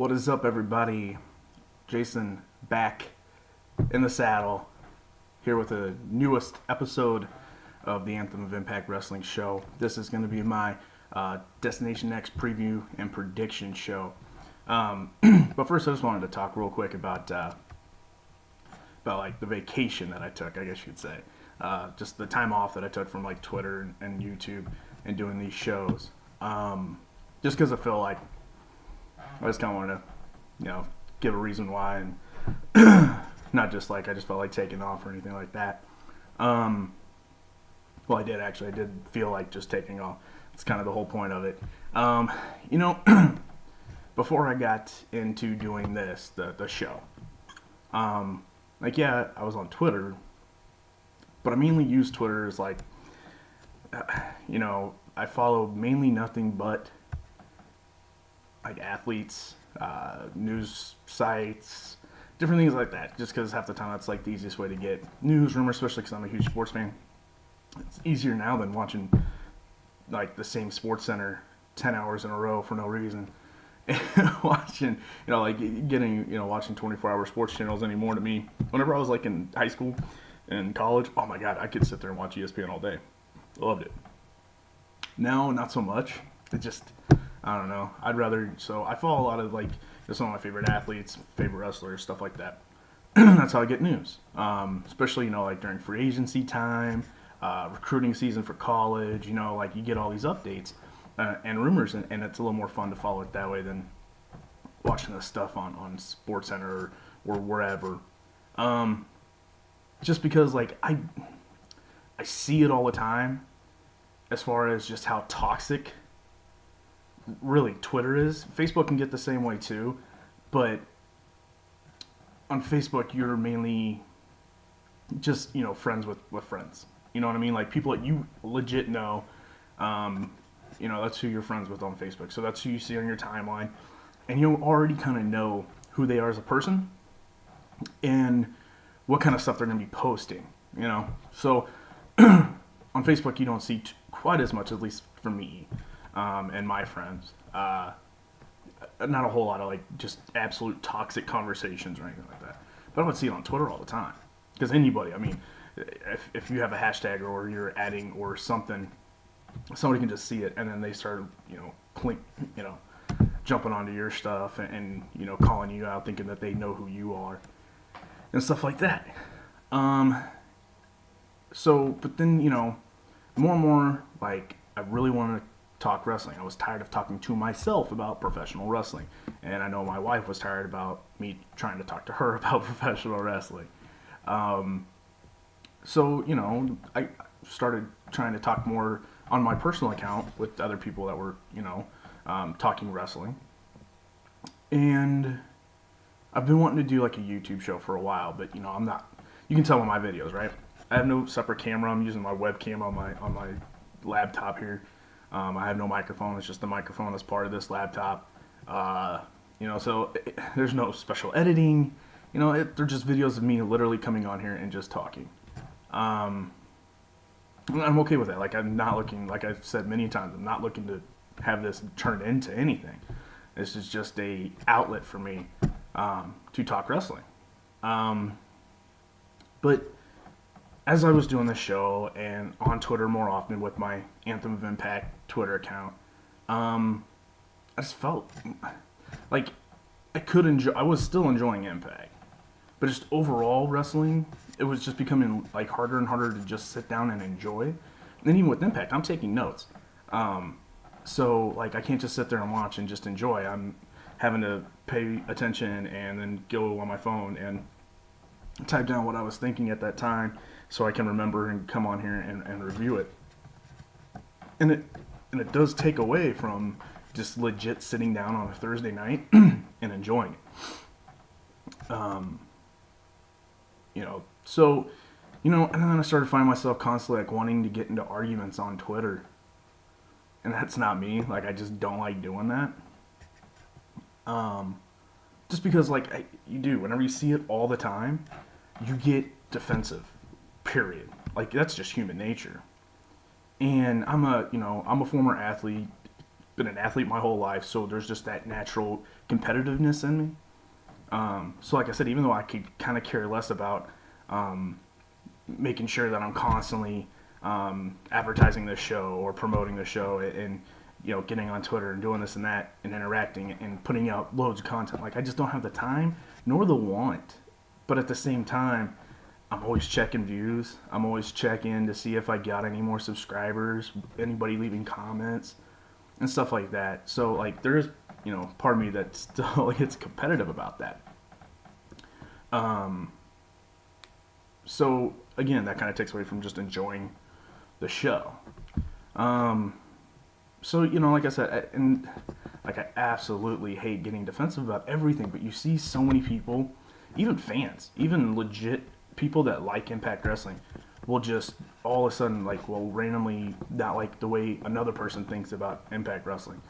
What is up, everybody? Jason back in the saddle here with the newest episode of the Anthem of Impact Wrestling show. This is going to be my Destination X preview and prediction show. But first, I just wanted to talk real quick about like the vacation that I took, I guess you could say. Just the time off that I took from like Twitter and YouTube and doing these shows. Just because I feel like I just kind of wanted to, give a reason why, and not just like I just felt like taking off or anything like that. Well, I did actually. I did feel like just taking off. It's kind of the whole point of it. Before I got into doing this, the show, I was on Twitter, but I mainly use Twitter as like, I follow mainly nothing but like athletes, news sites, different things like that. Just because half the time that's like the easiest way to get news, rumors, especially because I'm a huge sports fan. It's easier now than watching like the same Sports Center 10 hours in a row for no reason. Watching, watching 24-hour sports channels anymore. To me, whenever I was like in high school and college, oh my God, I could sit there and watch ESPN all day. Loved it. Now, not so much. It just, I don't know. So I follow a lot of like some of my favorite athletes, favorite wrestlers, stuff like that. That's how I get news. Especially, like during free agency time, recruiting season for college, like you get all these updates and rumors, and it's a little more fun to follow it that way than watching this stuff on SportsCenter or wherever. Just because like I see it all the time as far as just how toxic really Twitter is. Facebook can get the same way too, but on Facebook you're mainly just friends with friends. You know what I mean? Like people that you legit know. That's who you're friends with on Facebook. So that's who you see on your timeline, and you already kind of know who they are as a person and what kind of stuff they're going to be posting. So on Facebook you don't see quite as much, at least for me and my friends. Not a whole lot of like just absolute toxic conversations or anything like that. But I would see it on Twitter all the time, because anybody, if you have a hashtag or you're adding or something, somebody can just see it, and then they start jumping onto your stuff and calling you out, thinking that they know who you are and stuff like that. But then more and more, like, I really want to talk wrestling. I was tired of talking to myself about professional wrestling, and I know my wife was tired about me trying to talk to her about professional wrestling. I started trying to talk more on my personal account with other people that were, talking wrestling. And I've been wanting to do like a YouTube show for a while, but I'm not. You can tell on my videos, right? I have no separate camera. I'm using my webcam on my laptop here. I have no microphone. It's just the microphone that's part of this laptop. There's no special editing. They're just videos of me literally coming on here and just talking. I'm okay with that. Like, I'm not looking, like I've said many times, I'm not looking to have this turn into anything. This is just a outlet for me to talk wrestling. But as I was doing this show and on Twitter more often with my Anthem of Impact Twitter account, I just felt like I was still enjoying Impact, but just overall wrestling, it was just becoming like harder and harder to just sit down and enjoy. And then even with Impact, I'm taking notes. So like I can't just sit there and watch and just enjoy. I'm having to pay attention and then go on my phone and type down what I was thinking at that time so I can remember and come on here and review it. And it does take away from just legit sitting down on a Thursday night and enjoying it. And then I started finding myself constantly like wanting to get into arguments on Twitter. And that's not me. Like, I just don't like doing that. Just because whenever you see it all the time, you get defensive, period. Like, that's just human nature. And I'm a former athlete, been an athlete my whole life, so there's just that natural competitiveness in me. So like I said, even though I could kind of care less about making sure that I'm constantly advertising this show or promoting the show and getting on Twitter and doing this and that and interacting and putting out loads of content. Like, I just don't have the time nor the want. But at the same time, I'm always checking views. I'm always checking to see if I got any more subscribers, anybody leaving comments and stuff like that. So like there's part of me that still gets competitive about that. So again, that kind of takes away from just enjoying the show. So, like I said, I absolutely hate getting defensive about everything, but you see so many people, even fans, even legit people that like Impact Wrestling, will just all of a sudden, will randomly not like the way another person thinks about Impact Wrestling.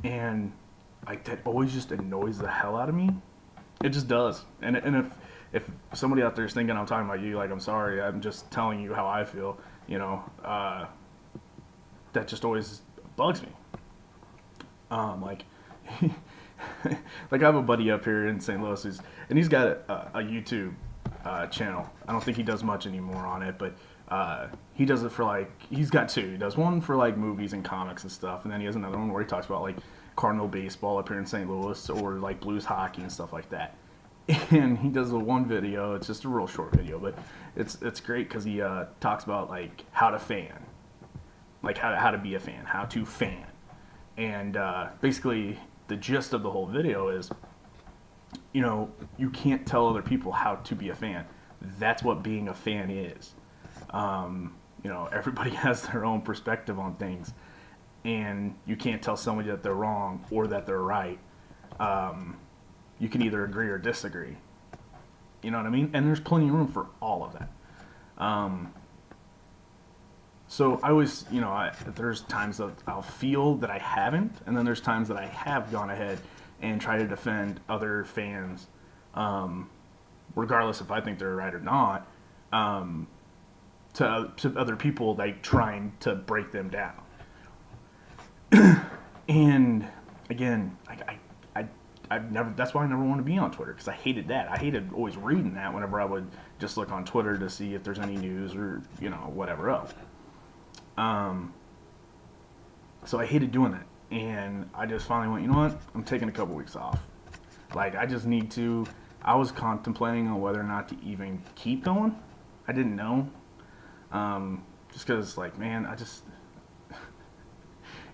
And, that always just annoys the hell out of me. It just does. And if somebody out there is thinking I'm talking about you, I'm sorry, I'm just telling you how I feel, that just always bugs me. I have a buddy up here in St. Louis and he's got a YouTube channel. I don't think he does much anymore on it, but he does it for he's got two. He does one for movies and comics and stuff, and then he has another one where he talks about Cardinal baseball up here in St. Louis or Blues hockey and stuff like that. And he does one video. It's just a real short video, but it's great because he talks about how to fan. How to be a fan, how to fan. And basically, the gist of the whole video is, you can't tell other people how to be a fan. That's what being a fan is. Everybody has their own perspective on things. And you can't tell somebody that they're wrong or that they're right. You can either agree or disagree. You know what I mean? And there's plenty of room for all of that. So I always, there's times that I'll feel that I haven't, and then there's times that I have gone ahead and tried to defend other fans, regardless if I think they're right or not, to other people, trying to break them down. And again, I've never. That's why I never wanted to be on Twitter, because I hated that. I hated always reading that whenever I would just look on Twitter to see if there's any news or whatever else. So I hated doing that, and I just finally went, you know what? I'm taking a couple weeks off. I just need to. I was contemplating on whether or not to even keep going. I didn't know, just because, man, I just,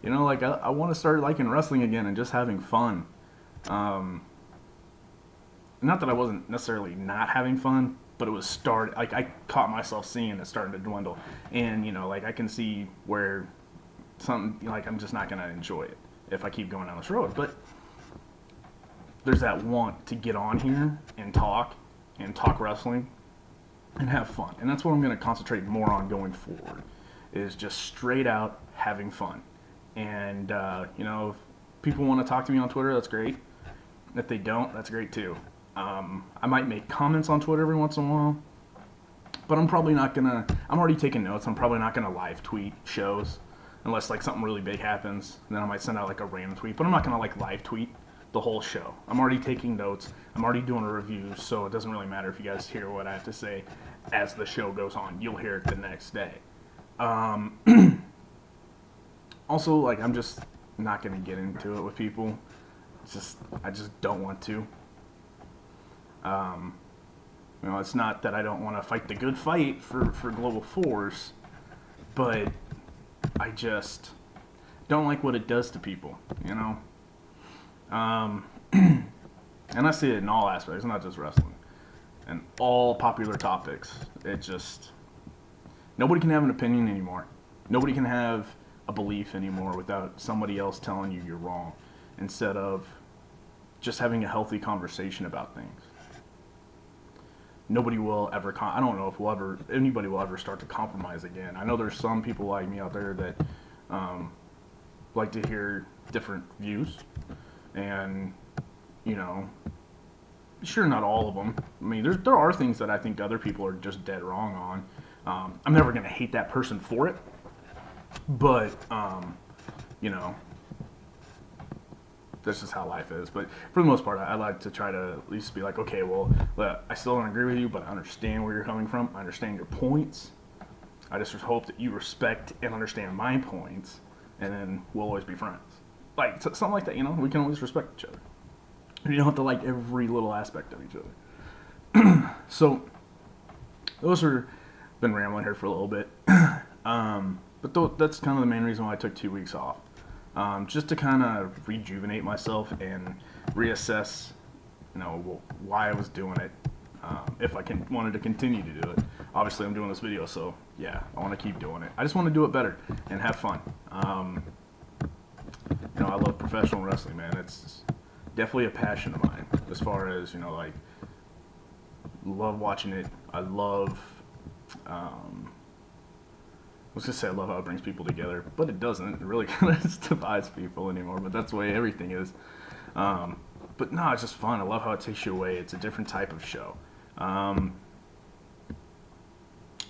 I want to start liking wrestling again and just having fun. Not that I wasn't necessarily not having fun, but it was I caught myself seeing it starting to dwindle, and I can see where something I'm just not gonna enjoy it if I keep going down this road. But there's that want to get on here and talk wrestling and have fun, and that's what I'm gonna concentrate more on going forward. Is just straight out having fun, and if people want to talk to me on Twitter, that's great. If they don't, that's great too. I might make comments on Twitter every once in a while, but I'm probably not gonna. I'm already taking notes. I'm probably not gonna live tweet shows unless something really big happens. And then I might send out a random tweet, but I'm not gonna live tweet the whole show. I'm already taking notes. I'm already doing a review, so it doesn't really matter if you guys hear what I have to say as the show goes on. You'll hear it the next day. Also, I'm just not gonna get into it with people. I just don't want to. It's not that I don't want to fight the good fight for Global Force, but I just don't like what it does to people, And I see it in all aspects, not just wrestling. And all popular topics. Nobody can have an opinion anymore. Nobody can have a belief anymore without somebody else telling you you're wrong, instead of just having a healthy conversation about things. Nobody will ever. I don't know if anybody will ever start to compromise again. I know there's some people like me out there that like to hear different views, and sure, not all of them. I mean, there are things that I think other people are just dead wrong on. I'm never gonna hate that person for it, but that's just how life is. But for the most part, I like to try to at least be like, okay, well, I still don't agree with you, but I understand where you're coming from. I understand your points. I just hope that you respect and understand my points, and then we'll always be friends. Like something like that, you know. We can always respect each other. You don't have to like every little aspect of each other. So those are been rambling here for a little bit, but that's kind of the main reason why I took 2 weeks off, just to kind of rejuvenate myself and reassess, you know, why I was doing it. If I wanted to continue to do it. Obviously, I'm doing this video, so yeah, I want to keep doing it. I just want to do it better and have fun. You know, I love professional wrestling, man. It's definitely a passion of mine. As far as, you know, like, love watching it. I love. I was gonna say I love how it brings people together, but it doesn't. It really kind of just divides people anymore. But that's the way everything is. But no, it's just fun. I love how it takes you away. It's a different type of show.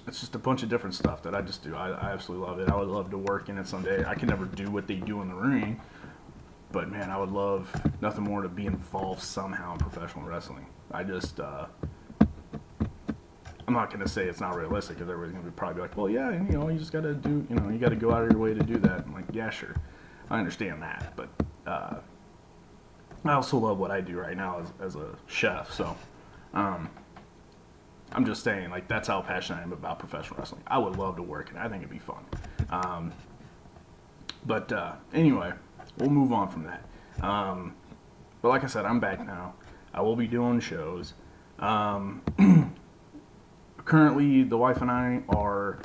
It's just a bunch of different stuff that I just do. I absolutely love it. I would love to work in it someday. I can never do what they do in the ring, but man, I would love nothing more to be involved somehow in professional wrestling. I just, I'm not going to say it's not realistic, because everybody's going to probably be like, well, yeah, you know, you just got to do, you know, you got to go out of your way to do that. I'm like, yeah, sure. I understand that, but I also love what I do right now as a chef, so I'm just saying, like, that's how passionate I am about professional wrestling. I would love to work, and I think it'd be fun. But anyway, we'll move on from that. But like I said, I'm back now. I will be doing shows. Currently, the wife and I are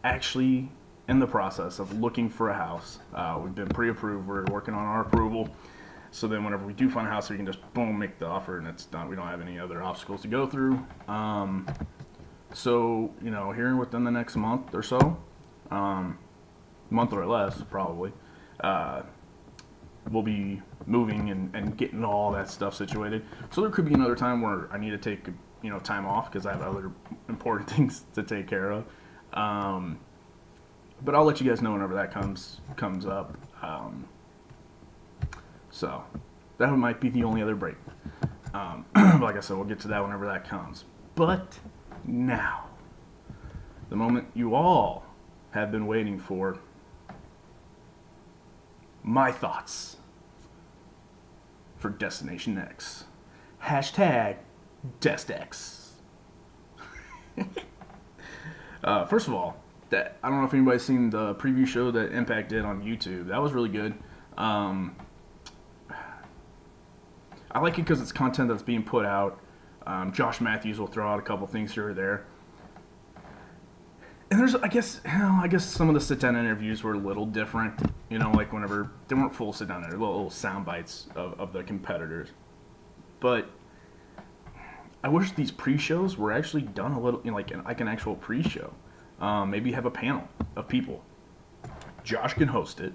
actually in the process of looking for a house. We've been pre-approved. We're working on our approval. So then whenever we do find a house, we can just, boom, make the offer, and it's done. We don't have any other obstacles to go through. So, you know, here within the next month or so, month or less, probably, we'll be moving and getting all that stuff situated. So there could be another time where I need to take, you know, time off because I have other important things to take care of. But I'll let you guys know whenever that comes up. So that might be the only other break. Like I said, we'll get to that whenever that comes. But now, the moment you all have been waiting for, my thoughts for Destination X. Hashtag DestX. First of all, I don't know if anybody's seen the preview show that Impact did on YouTube. That was really good. I like it because it's content that's being put out. Josh Matthews will throw out a couple things here or there. And there's, I guess some of the sit-down interviews were a little different. You know, like whenever they weren't full sit-down interviews, little sound bites of the competitors. But I wish these pre-shows were actually done a little, you know, like an actual pre-show. Maybe have a panel of people. Josh can host it.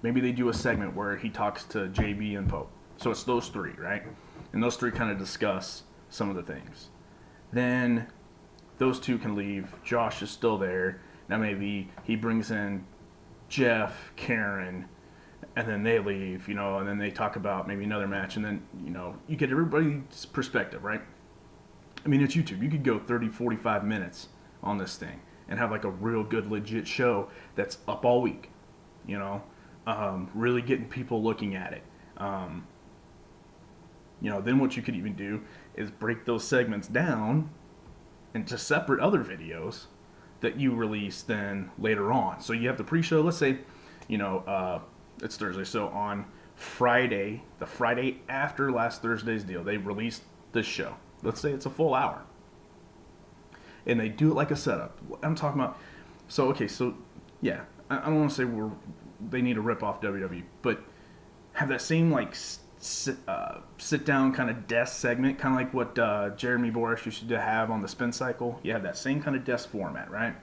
Maybe they do a segment where he talks to JB and Pope. So it's those three, right? And those three kind of discuss some of the things. Then those two can leave. Josh is still there. Now maybe he brings in Jeff, Karen, and then they leave, you know, and then they talk about maybe another match, and then, you know, you get everybody's perspective, right? I mean, it's YouTube. You could go 30, 45 minutes on this thing and have like a real good, legit show that's up all week, you know? Really getting people looking at it. You know, then what you could even do is break those segments down into separate other videos that you release then later on. So you have the pre-show, let's say, you know, it's Thursday, so on Friday, the Friday after last Thursday's deal, they released this show. Let's say it's a full hour. And they do it like a setup. I'm talking about, so, okay, so, yeah, I don't want to say they need to rip off WWE, but have that same, like, sit down kind of desk segment, kind of like what Jeremy Borash used to have on the Spin Cycle. You have that same kind of desk format, right?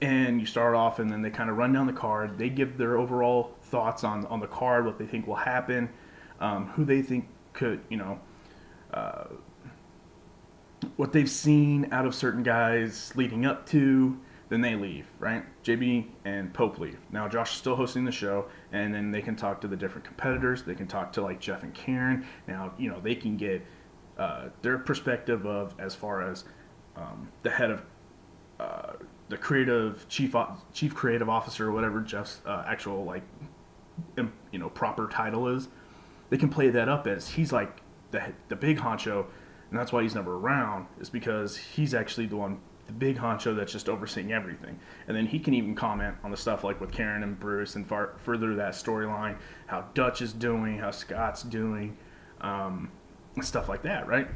And you start off, and then they kind of run down the card. They give their overall thoughts on the card, what they think will happen, who they think could, you know, what they've seen out of certain guys leading up to. Then they leave, right? JB and Pope leave. Now Josh is still hosting the show, and then they can talk to the different competitors. They can talk to like Jeff and Karen. Now, they can get their perspective of as far as the head of the chief creative officer, or whatever Jeff's actual like proper title is. They can play that up as he's like the big honcho, and that's why he's never around, is because he's actually the big honcho that's just overseeing everything. And then he can even comment on the stuff like with Karen and Bruce and further that storyline, how Dutch is doing, how Scott's doing, stuff like that, right?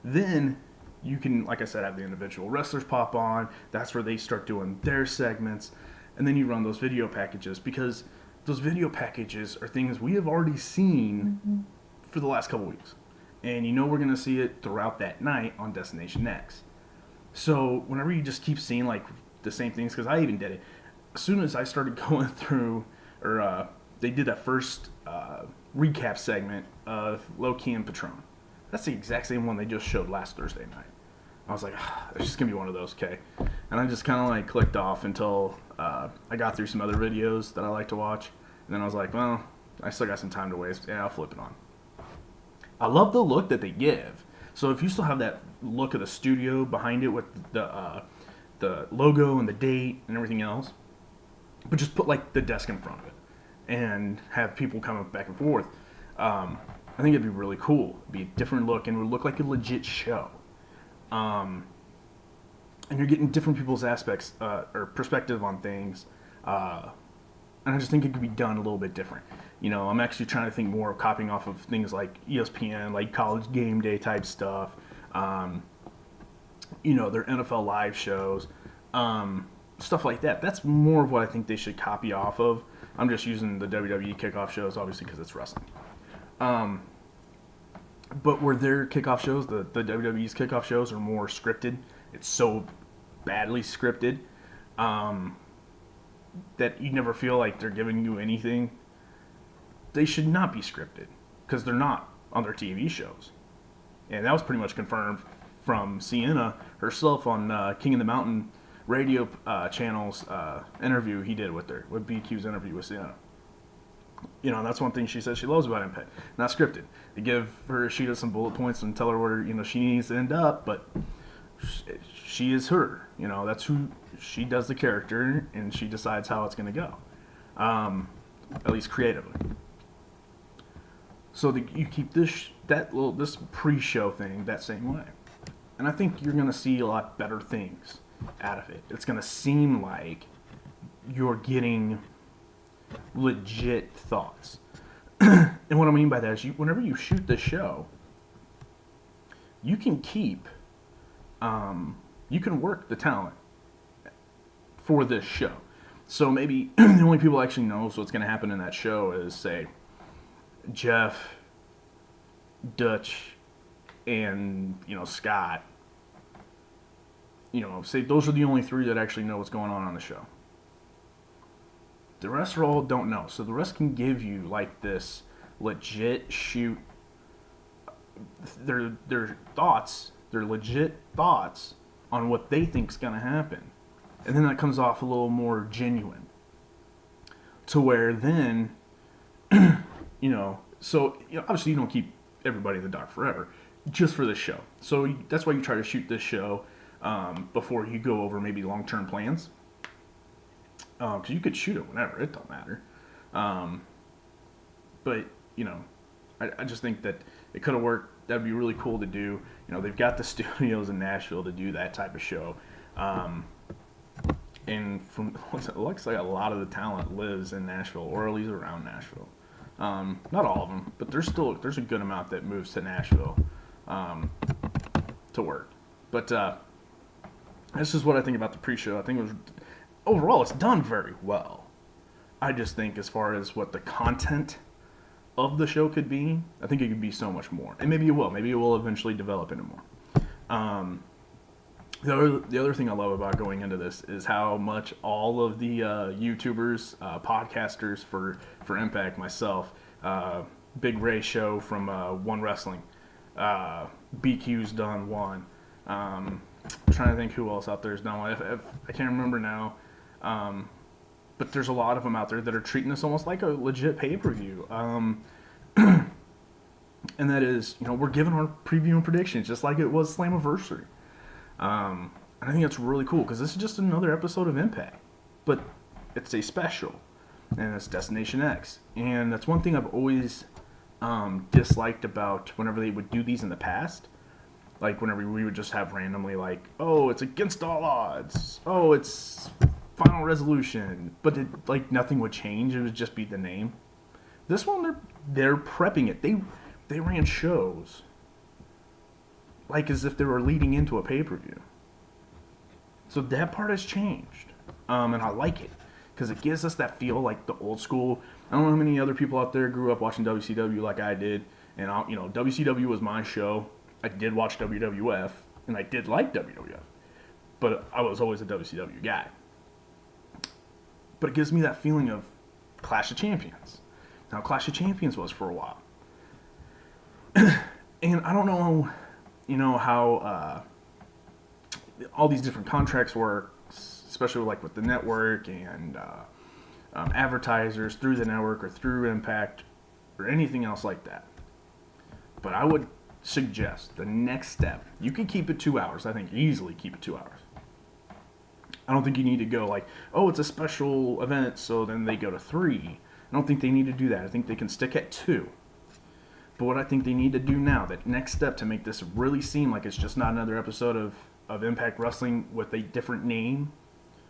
Then you can, like I said, have the individual wrestlers pop on. That's where they start doing their segments. And then you run those video packages, because those video packages are things we have already seen for the last couple weeks. And we're going to see it throughout that night on Destination X. So whenever you just keep seeing like the same things, because I even did it. As soon as I started going through, or they did that first recap segment of Low-Key and Patron. That's the exact same one they just showed last Thursday night. I was like, it's just going to be one of those, okay? And I just kind of like clicked off until I got through some other videos that I like to watch. And then I was like, well, I still got some time to waste. Yeah, I'll flip it on. I love the look that they give. So if you still have that look of the studio behind it with the logo and the date and everything else, but just put like the desk in front of it and have people come back and forth, I think it'd be really cool. It'd be a different look and it would look like a legit show. And you're getting different people's aspects or perspective on things. And I just think it could be done a little bit different. I'm actually trying to think more of copying off of things like ESPN, like College Game Day type stuff. Their NFL live shows, stuff like that. That's more of what I think they should copy off of. I'm just using the WWE kickoff shows, obviously, because it's wrestling. But where their kickoff shows, the WWE's kickoff shows, are more scripted. It's so badly scripted that you never feel like they're giving you anything. They should not be scripted, because they're not on their TV shows. And that was pretty much confirmed from Sienna herself on King of the Mountain radio channel's interview he did with BQ's interview with Sienna. That's one thing she says she loves about Impact. Not scripted. They give her a sheet of some bullet points and tell her where she needs to end up, but she is her. That's who she does, the character, and she decides how it's going to go, at least creatively. So you keep this pre-show thing that same way, and I think you're going to see a lot better things out of it. It's going to seem like you're getting legit thoughts. And what I mean by that is, whenever you shoot the show, you can keep, you can work the talent for this show. So maybe the only people actually knows what's going to happen in that show is, say, Jeff, Dutch, and Scott. Say those are the only three that actually know what's going on the show. The rest all don't know. So the rest can give you like this legit shoot. Their thoughts, their legit thoughts on what they think's gonna happen, and then that comes off a little more genuine. To where then, so obviously you don't keep everybody in the dark forever, just for this show. So that's why you try to shoot this show before you go over maybe long-term plans. Because you could shoot it whenever, it don't matter. But I just think that it could have worked. That'd be really cool to do. They've got the studios in Nashville to do that type of show. And from it looks like a lot of the talent lives in Nashville, or at least around Nashville. Not all of them, but there's a good amount that moves to Nashville to work. But this is what I think about the pre-show. I think it was overall it's done very well. I just think as far as what the content of the show could be, I think it could be so much more. And maybe it will. Maybe it will eventually develop into more. The other thing I love about going into this is how much all of the YouTubers, podcasters for Impact, myself, Big Ray Show from One Wrestling, BQ's done one, trying to think who else out there is done one. If I can't remember now, but there's a lot of them out there that are treating this almost like a legit pay-per-view. And that is, we're giving our preview and predictions just like it was Slammiversary. And I think that's really cool because this is just another episode of Impact, but it's a special, and it's Destination X. And that's one thing I've always disliked about whenever they would do these in the past. Like whenever we would just have randomly like, oh, it's Against All Odds. Oh, it's Final Resolution. But like nothing would change. It would just be the name. This one, they're prepping it. They ran shows like as if they were leading into a pay-per-view. So that part has changed. And I like it because it gives us that feel like the old school. I don't know how many other people out there grew up watching WCW like I did. And, WCW was my show. I did watch WWF, and I did like WWF. But I was always a WCW guy. But it gives me that feeling of Clash of Champions. Now, Clash of Champions was for a while. And I don't know, how all these different contracts work, especially like with the network and advertisers through the network or through Impact or anything else like that. But I would suggest the next step, you can keep it 2 hours. I think easily keep it 2 hours. I don't think you need to go like, oh, it's a special event, so then they go to 3. I don't think they need to do that. I think they can stick at 2. But what I think they need to do now, that next step to make this really seem like it's just not another episode of Impact Wrestling with a different name,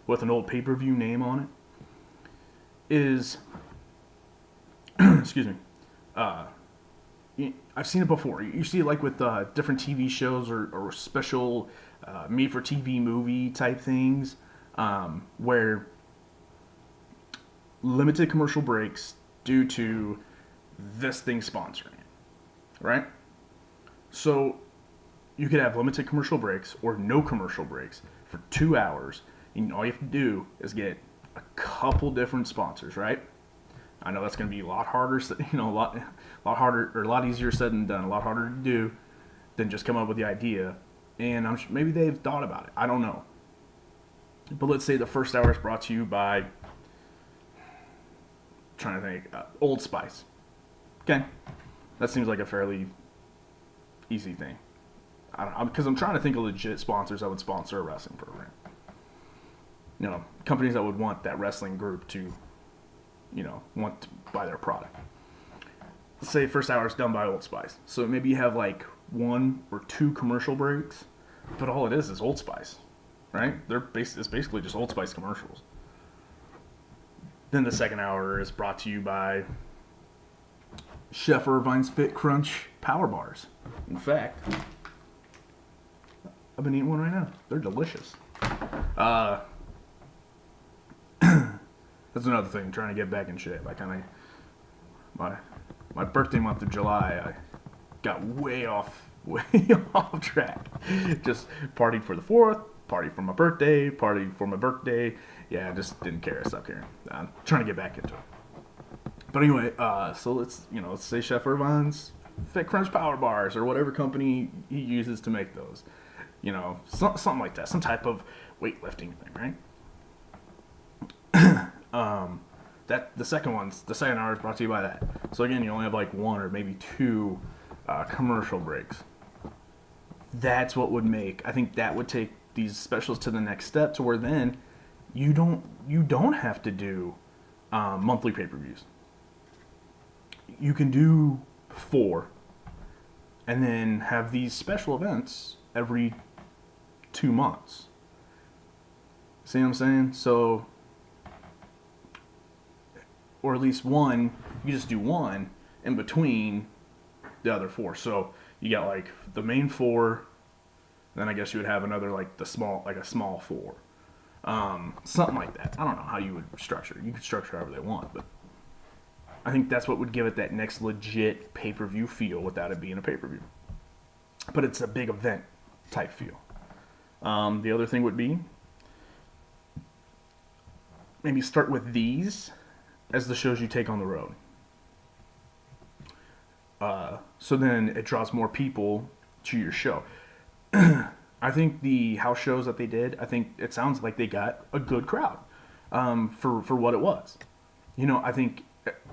with an old pay-per-view name on it, is, excuse me, I've seen it before. You see it like with different TV shows or special made-for-TV movie type things, where limited commercial breaks due to this thing sponsoring it, right? So you could have limited commercial breaks or no commercial breaks for 2 hours, and all you have to do is get a couple different sponsors, right? I know that's going to be a lot harder, a lot harder, or a lot easier said than done, a lot harder to do than just come up with the idea. And maybe they've thought about it. I don't know. But let's say the first hour is brought to you by, trying to think, Old Spice. Okay, that seems like a fairly easy thing. I don't know, because I'm trying to think of legit sponsors that would sponsor a wrestling program. Companies that would want that wrestling group to, want to buy their product. Let's say first hour is done by Old Spice. So maybe you have like 1 or 2 commercial breaks, but all it is Old Spice, right? It's basically just Old Spice commercials. Then the second hour is brought to you by Chef Irvine's Fit Crunch Power Bars. In fact, I've been eating one right now. They're delicious. That's another thing, trying to get back in shape. My birthday month of July, I got way off track. Just partied for the 4th, partied for my birthday, partied for my birthday. Yeah, I just didn't care. I stopped caring. I'm trying to get back into it. But anyway, so let's say Chef Irvine's Fit Crunch Power Bars or whatever company he uses to make those. Something like that, some type of weightlifting thing, right? The second hour is brought to you by that. So again, you only have like 1 or maybe 2 commercial breaks. That's what would I think that would take these specials to the next step, to where then you don't have to do monthly pay-per-views. You can do 4 and then have these special events every 2 months. See what I'm saying? So, or at least 1, you just do 1 in between the other 4. So you got like the main 4, then I guess you would have another like a small 4. Something like that. I don't know how you would structure it. You could structure however they want, but I think that's what would give it that next legit pay-per-view feel without it being a pay-per-view. But it's a big event type feel. The other thing would be maybe start with these as the shows you take on the road. So then it draws more people to your show. I I think the house shows that they did, I think it sounds like they got a good crowd for what it was. I think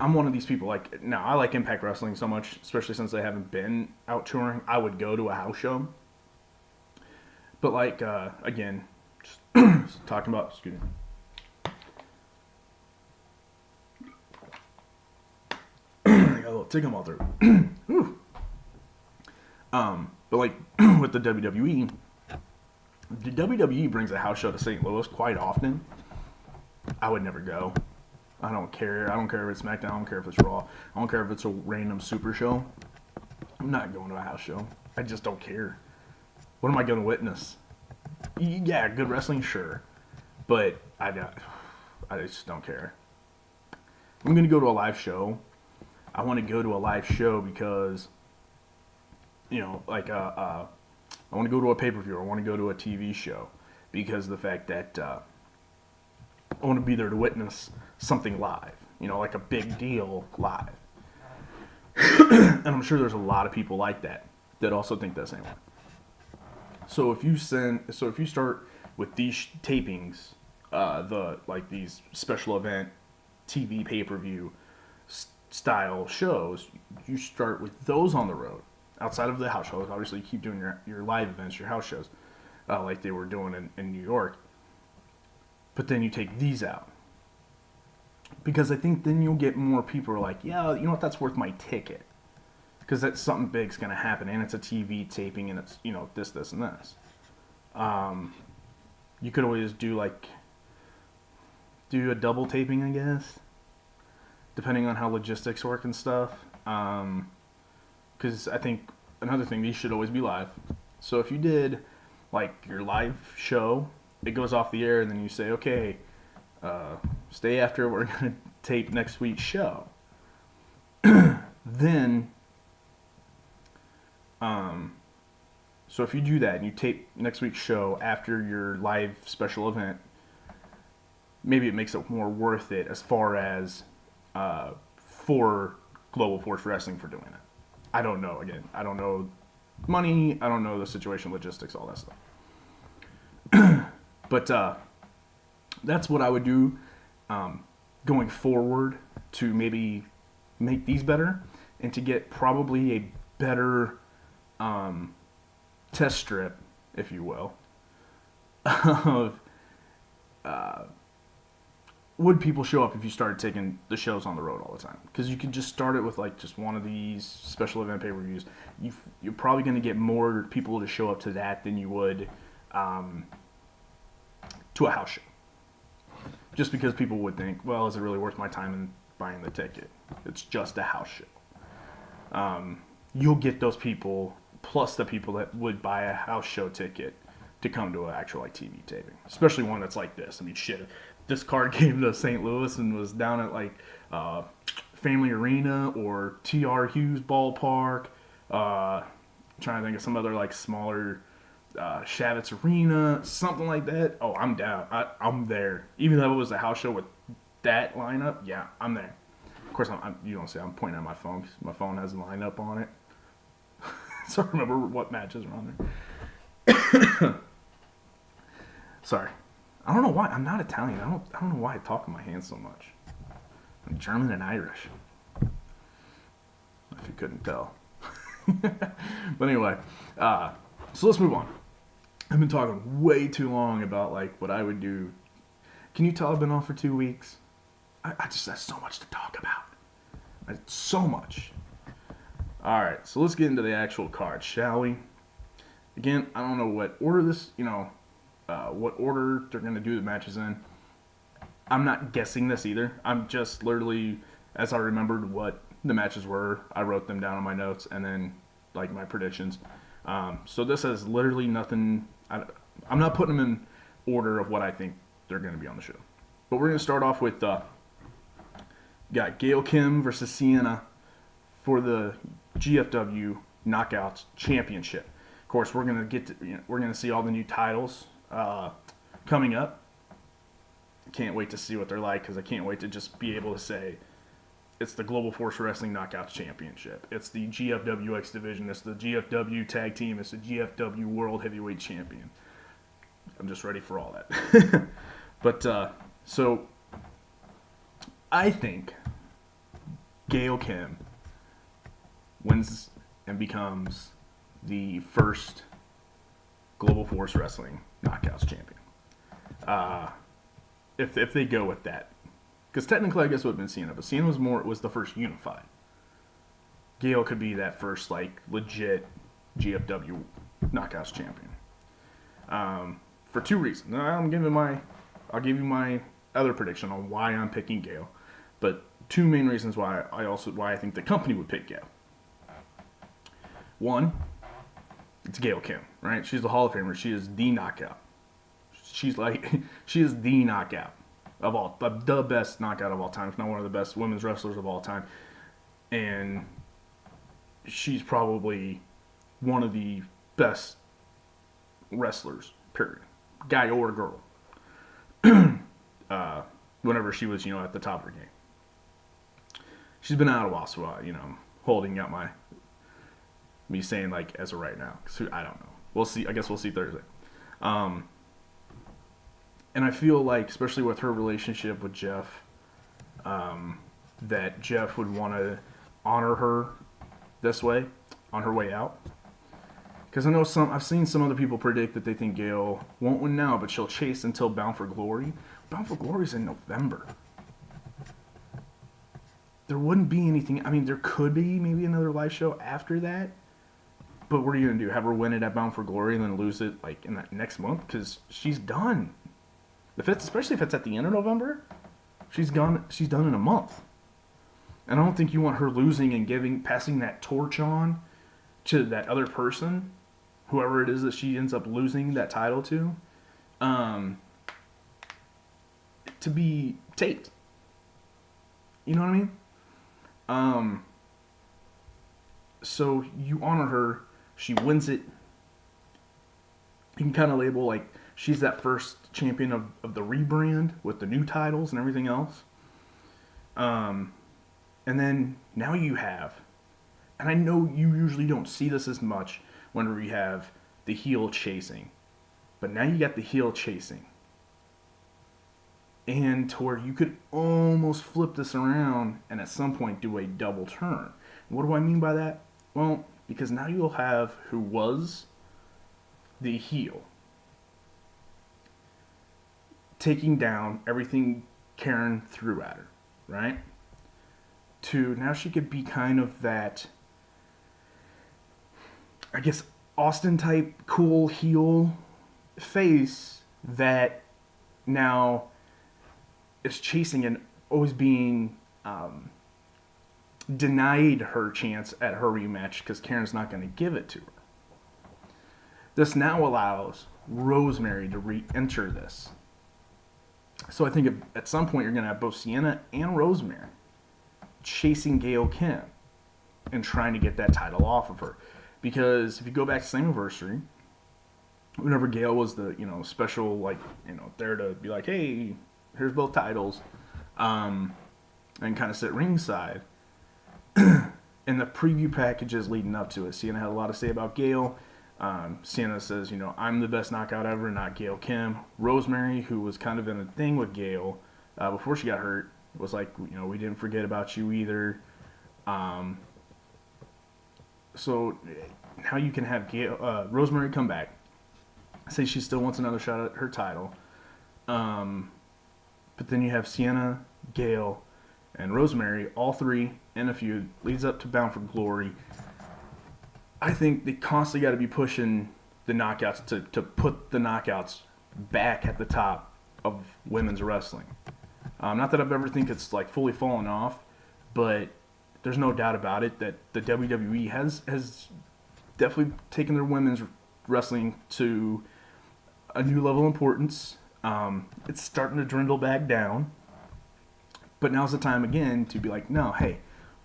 I'm one of these people. Like, now I like Impact Wrestling so much, especially since they haven't been out touring. I would go to a house show, but like again, just talking about. Excuse me. I got a little tick in my throat. But like with the WWE, the WWE brings a house show to St. Louis quite often. I would never go. I don't care. I don't care if it's SmackDown. I don't care if it's Raw. I don't care if it's a random super show. I'm not going to a house show. I just don't care. What am I going to witness? Yeah, good wrestling, sure. But I just don't care. I'm going to go to a live show. I want to go to a live show because, like I want to go to a pay-per-view. I want to go to a TV show because of the fact that I want to be there to witness something live, like a big deal live. And I'm sure there's a lot of people like that also think that same way. So if you start with these tapings, these special event TV pay-per-view style shows, you start with those on the road outside of the house shows. Obviously, you keep doing your live events, your house shows, like they were doing in New York. But then you take these out. Because I think then you'll get more people who are like, yeah, you know what, that's worth my ticket. Because that's something big's going to happen, and it's a TV taping, and it's, this, and this. You could always do a double taping, I guess. Depending on how logistics work and stuff. Because I think another thing, these should always be live. So if you did, your live show, it goes off the air, and then you say, okay, stay after, we're going to tape next week's show. Then, so if you do that and you tape next week's show after your live special event, maybe it makes it more worth it as far as for Global Force Wrestling for doing it. I don't know, again. I don't know money, I don't know the situation, logistics, all that stuff. But that's what I would do going forward to maybe make these better and to get probably a better test strip, if you will, of would people show up if you started taking the shows on the road all the time? Because you could just start it with just one of these special event pay-per-views. You're probably going to get more people to show up to that than you would to a house show. Just because people would think, well, is it really worth my time in buying the ticket? It's just a house show. You'll get those people, plus the people that would buy a house show ticket to come to an actual TV taping. Especially one that's like this. I mean, shit, this card came to St. Louis and was down at Family Arena or T.R. Hughes Ballpark. Trying to think of some other smaller Shavitz Arena, something like that. Oh, I'm down. I'm there. Even though it was a house show with that lineup, yeah, I'm there. Of course, you don't see I'm pointing at my phone because my phone has a lineup on it. So I remember what matches are on there. Sorry. I don't know why. I'm not Italian. I don't know why I talk with my hands so much. I'm German and Irish. If you couldn't tell. But anyway, so let's move on. I've been talking way too long about what I would do. Can you tell I've been off for 2 weeks? I just have so much to talk about. So much. All right, so let's get into the actual card, shall we? Again, I don't know what order what order they're going to do the matches in. I'm not guessing this either. I'm just literally, as I remembered what the matches were, I wrote them down on my notes and then my predictions. So this has literally nothing. I'm not putting them in order of what I think they're going to be on the show. But we're going to start off with got Gail Kim versus Sienna for the GFW Knockouts Championship. Of course, we're going to see all the new titles coming up. Can't wait to see what they're like because I can't wait to just be able to say It's the Global Force Wrestling Knockouts Championship. It's the GFW X Division. It's the GFW Tag Team. It's the GFW World Heavyweight Champion. I'm just ready for all that. But, so, I think Gail Kim wins and becomes the first Global Force Wrestling Knockouts Champion. If they go with that. Because technically, I guess it would have been Cena, but Cena was the first unified. Gail could be that first, like, legit GFW Knockouts champion. For two reasons. I'll give you my other prediction on why I'm picking Gail, but two main reasons why I think the company would pick Gail. One, it's Gail Kim, right? She's the Hall of Famer. She is the knockout. She is the knockout the best knockout of all time, if not one of the best women's wrestlers of all time. And she's probably one of the best wrestlers, period. Guy or girl. Whenever she was, at the top of her game. She's been out a while, so, holding out me saying, like, as of right now. Cause I don't know. We'll see. I guess we'll see Thursday. And I feel like, especially with her relationship with Jeff, that Jeff would want to honor her this way, on her way out. Because I know I've seen some other people predict that they think Gail won't win now, but she'll chase until Bound for Glory. Bound for Glory is in November. There wouldn't be anything. I mean, there could be maybe another live show after that. But what are you going to do? Have her win it at Bound for Glory and then lose it like in that next month? Because she's done. Especially if it's at the end of November, she's done in a month. And I don't think you want her losing and passing that torch on to that other person, whoever it is that she ends up losing that title to be taped. You know what I mean? So you honor her. She wins it. You can kind of label like she's that first champion of the rebrand with the new titles and everything else. And then now you have, and I know you usually don't see this as much whenever you have the heel chasing, but now you got the heel chasing. And to where you could almost flip this around and at some point do a double turn. What do I mean by that? Well, because now you'll have who was the heel taking down everything Karen threw at her, right? To now she could be kind of that, I guess, Austin type cool heel face that now is chasing and always being denied her chance at her rematch because Karen's not going to give it to her. This now allows Rosemary to re-enter this. So I think at some point you're going to have both Sienna and Rosemary chasing Gail Kim and trying to get that title off of her. Because if you go back to Slammiversary, whenever Gail was the, special, there to be like, hey, here's both titles, and kind of sit ringside. In the preview packages leading up to it, Sienna had a lot to say about Gail. Sienna says, I'm the best knockout ever, not Gail Kim. Rosemary, who was kind of in a thing with Gail before she got hurt, was like, we didn't forget about you either. So now you can have Rosemary come back, say she still wants another shot at her title. But then you have Sienna, Gail, and Rosemary, all three in a feud, leads up to Bound for Glory. I think they constantly got to be pushing the knockouts to put the knockouts back at the top of women's wrestling. Not that I've ever think it's like fully fallen off, but there's no doubt about it that the WWE has definitely taken their women's wrestling to a new level of importance. It's starting to dwindle back down. But now's the time again to be like, no, hey,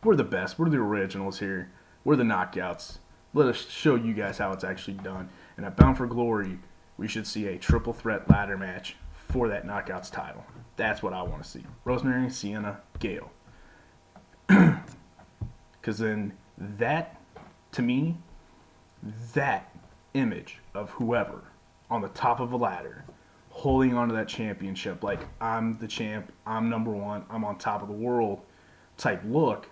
we're the best. We're the originals here. We're the knockouts. Let us show you guys how it's actually done. And at Bound for Glory, we should see a triple threat ladder match for that knockouts title. That's what I want to see. Rosemary, Sienna, Gail. Because then that, to me, that image of whoever on the top of a ladder holding onto that championship, like I'm the champ, I'm number one, I'm on top of the world type look,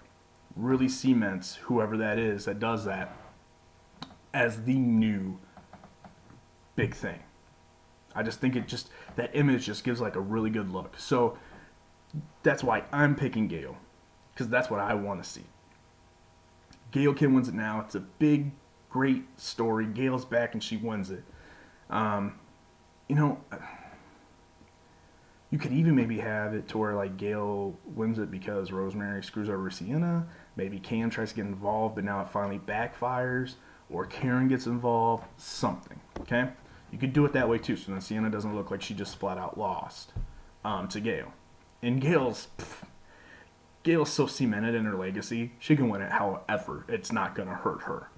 really cements whoever that is that does that as the new big thing. I just think that image just gives like a really good look. So that's why I'm picking Gail, because that's what I want to see. Gail Kim wins it now. It's a big, great story. Gail's back and she wins it. You know, you could even maybe have it to where like Gail wins it because Rosemary screws over Sienna. Maybe Cam tries to get involved, but now it finally backfires, or Karen gets involved. Something. Okay, you could do it that way too. So then Sienna doesn't look like she just flat out lost to Gail. And Gail's so cemented in her legacy. She can win it however. It's not gonna hurt her.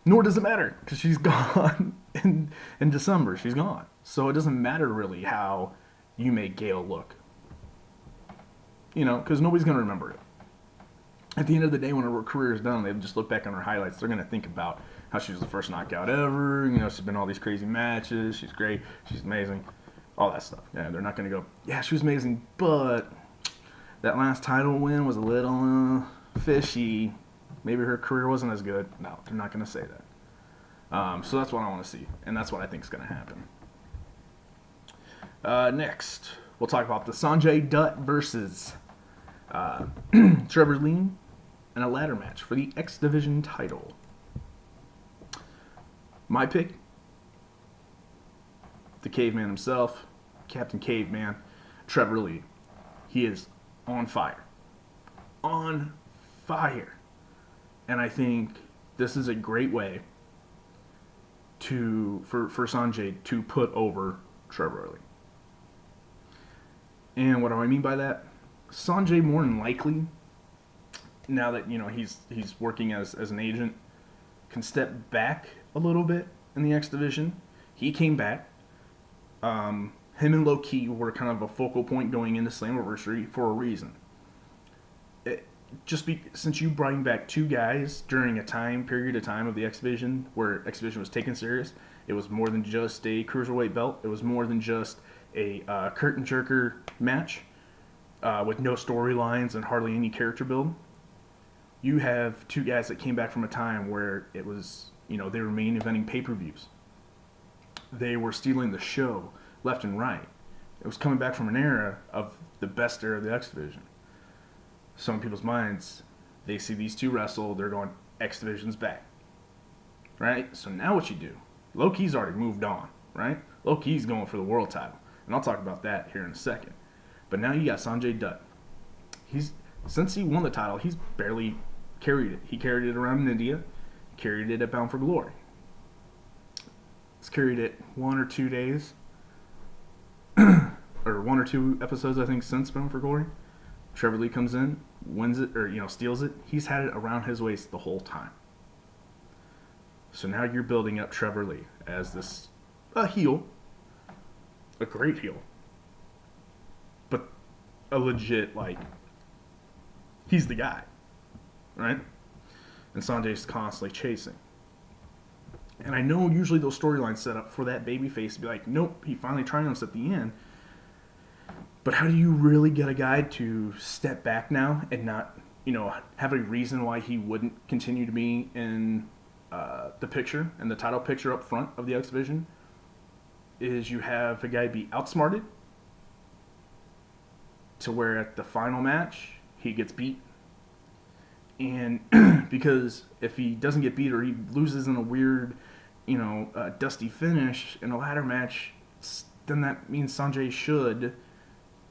Nor does it matter because she's gone in December. She's gone. So it doesn't matter really how you make Gail look. You know, because nobody's going to remember it. At the end of the day, when her career is done, they just look back on her highlights. They're going to think about how she was the first knockout ever. You know, she's been in all these crazy matches. She's great. She's amazing. All that stuff. Yeah, they're not going to go, yeah, she was amazing, but that last title win was a little fishy. Maybe her career wasn't as good. No, they're not going to say that. So that's what I want to see, and that's what I think is going to happen. Next, we'll talk about the Sanjay Dutt versus Trevor Lee in a ladder match for the X Division title. My pick, the caveman himself, Captain Caveman, Trevor Lee. He is on fire. On fire. And I think this is a great way for Sanjay to put over Trevor Lee. And what do I mean by that? Sanjay more than likely, now that you know he's working as an agent, can step back a little bit in the X Division. He came back. Him and Low Key were kind of a focal point going into Slammiversary for a reason. Since you bring back two guys during a period of time of the X Division where X Division was taken serious, it was more than just a cruiserweight belt. It was more than just a curtain jerker match with no storylines and hardly any character build. You have two guys that came back from a time where it was, you know, they were main eventing pay-per-views. They were stealing the show left and right. It was coming back from an era of the best era of the X Division. Some people's minds, they see these two wrestle, they're going, X Division's back. Right? So now what you do? Low Key's already moved on, right? Low Key's going for the world title. And I'll talk about that here in a second. But now you got Sanjay Dutt. Since he won the title, he's barely carried it. He carried it around in India. He carried it at Bound for Glory. He's carried it 1 or 2 days. Or 1 or 2 episodes, I think, since Bound for Glory. Trevor Lee comes in, wins it, or, you know, steals it. He's had it around his waist the whole time. So now you're building up Trevor Lee as a heel. A great heel. But a legit, like, he's the guy. Right? And Sanjay's constantly chasing. And I know usually those storylines set up for that babyface to be like, nope, he finally triumphs at the end. But how do you really get a guy to step back now and not, you know, have a reason why he wouldn't continue to be in the picture and the title picture up front of the X Division? Is you have a guy be outsmarted to where at the final match he gets beat. And because if he doesn't get beat or he loses in a weird, you know, dusty finish in a ladder match, then that means Sanjay should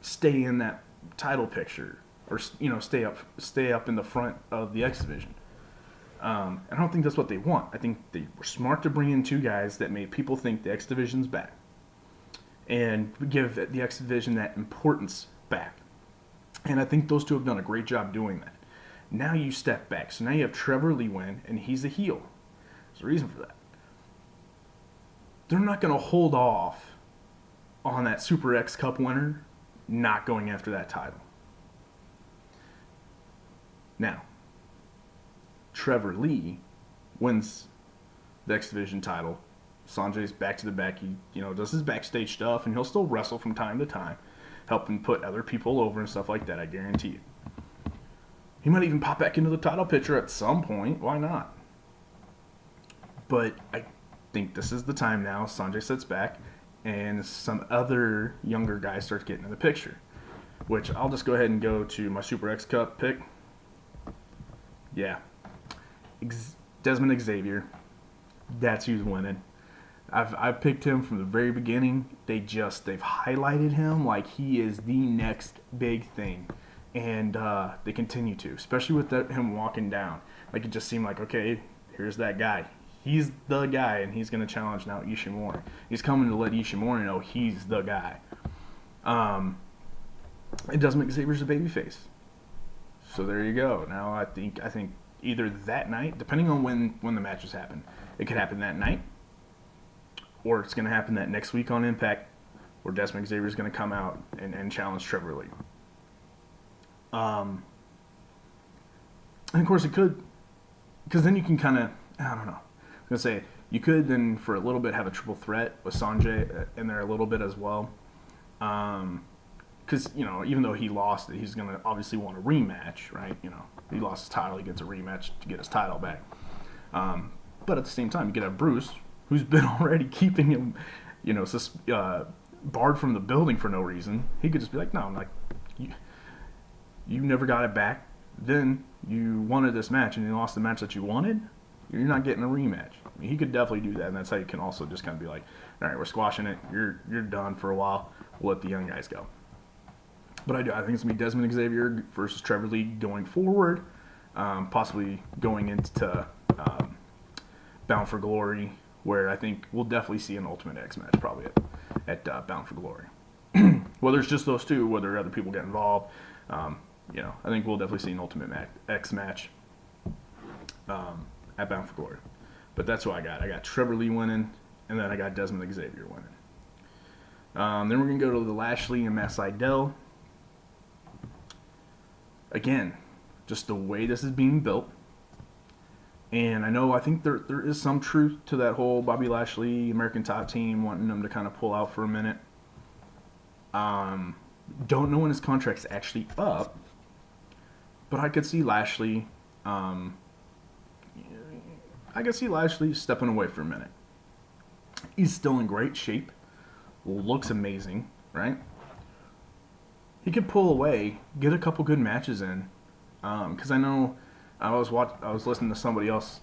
stay in that title picture, or, you know, stay up in the front of the X Division. I don't think that's what they want. I think they were smart to bring in two guys that made people think the X Division's back, and give the X Division that importance back. And I think those two have done a great job doing that. Now you step back. So now you have Trevor Lee win, and he's a heel. There's a reason for that. They're not going to hold off on that Super X Cup winner not going after that title. Now, Trevor Lee wins the X Division title. Sanjay's back to the back. He, does his backstage stuff, and he'll still wrestle from time to time, helping put other people over and stuff like that. I guarantee you. He might even pop back into the title picture at some point. Why not? But I think this is the time now. Sanjay sits back, and some other younger guy starts getting in the picture. Which I'll just go ahead and go to my Super X Cup pick. Yeah, Desmond Xavier. That's who's winning. I've picked him from the very beginning. They've highlighted him like he is the next big thing, and they continue to, especially with him walking down. Like, it just seemed like, okay, here's that guy. He's the guy, and he's going to challenge now Ishimori. He's coming to let Ishimori know he's the guy. And Desmond Xavier's a babyface. So there you go. Now I think either that night, depending on when the matches happen, it could happen that night, or it's going to happen that next week on Impact, where Desmond Xavier is going to come out and challenge Trevor Lee. And of course it could, because then you can kind of, I don't know. I'm going to say, you could then for a little bit have a triple threat with Sanjay in there a little bit as well. Because, even though he lost it, he's going to obviously want a rematch, right? He lost his title, he gets a rematch to get his title back. But at the same time, you could have Bruce, who's been already keeping him, barred from the building for no reason. He could just be like, no, I'm like, you never got it back. Then you wanted this match, and you lost the match that you wanted. You're not getting a rematch. I mean, he could definitely do that, and that's how you can also just kind of be like, all right, we're squashing it. You're done for a while. We'll let the young guys go. But I think it's going to be Desmond Xavier versus Trevor Lee going forward, possibly going into Bound for Glory, where I think we'll definitely see an Ultimate X match probably at Bound for Glory. Whether it's just those two, whether other people get involved, I think we'll definitely see an Ultimate X match at Bound for Glory. But that's who I got. I got Trevor Lee winning, and then I got Desmond Xavier winning. Then we're going to go to the Lashley and Matt Sydal. Again, just the way this is being built. And I think there is some truth to that whole Bobby Lashley, American Top Team, wanting them to kind of pull out for a minute. Don't know when his contract's actually up, but I could see Lashley, stepping away for a minute. He's still in great shape, looks amazing, right? He could pull away, get a couple good matches in, because I know I was listening to somebody else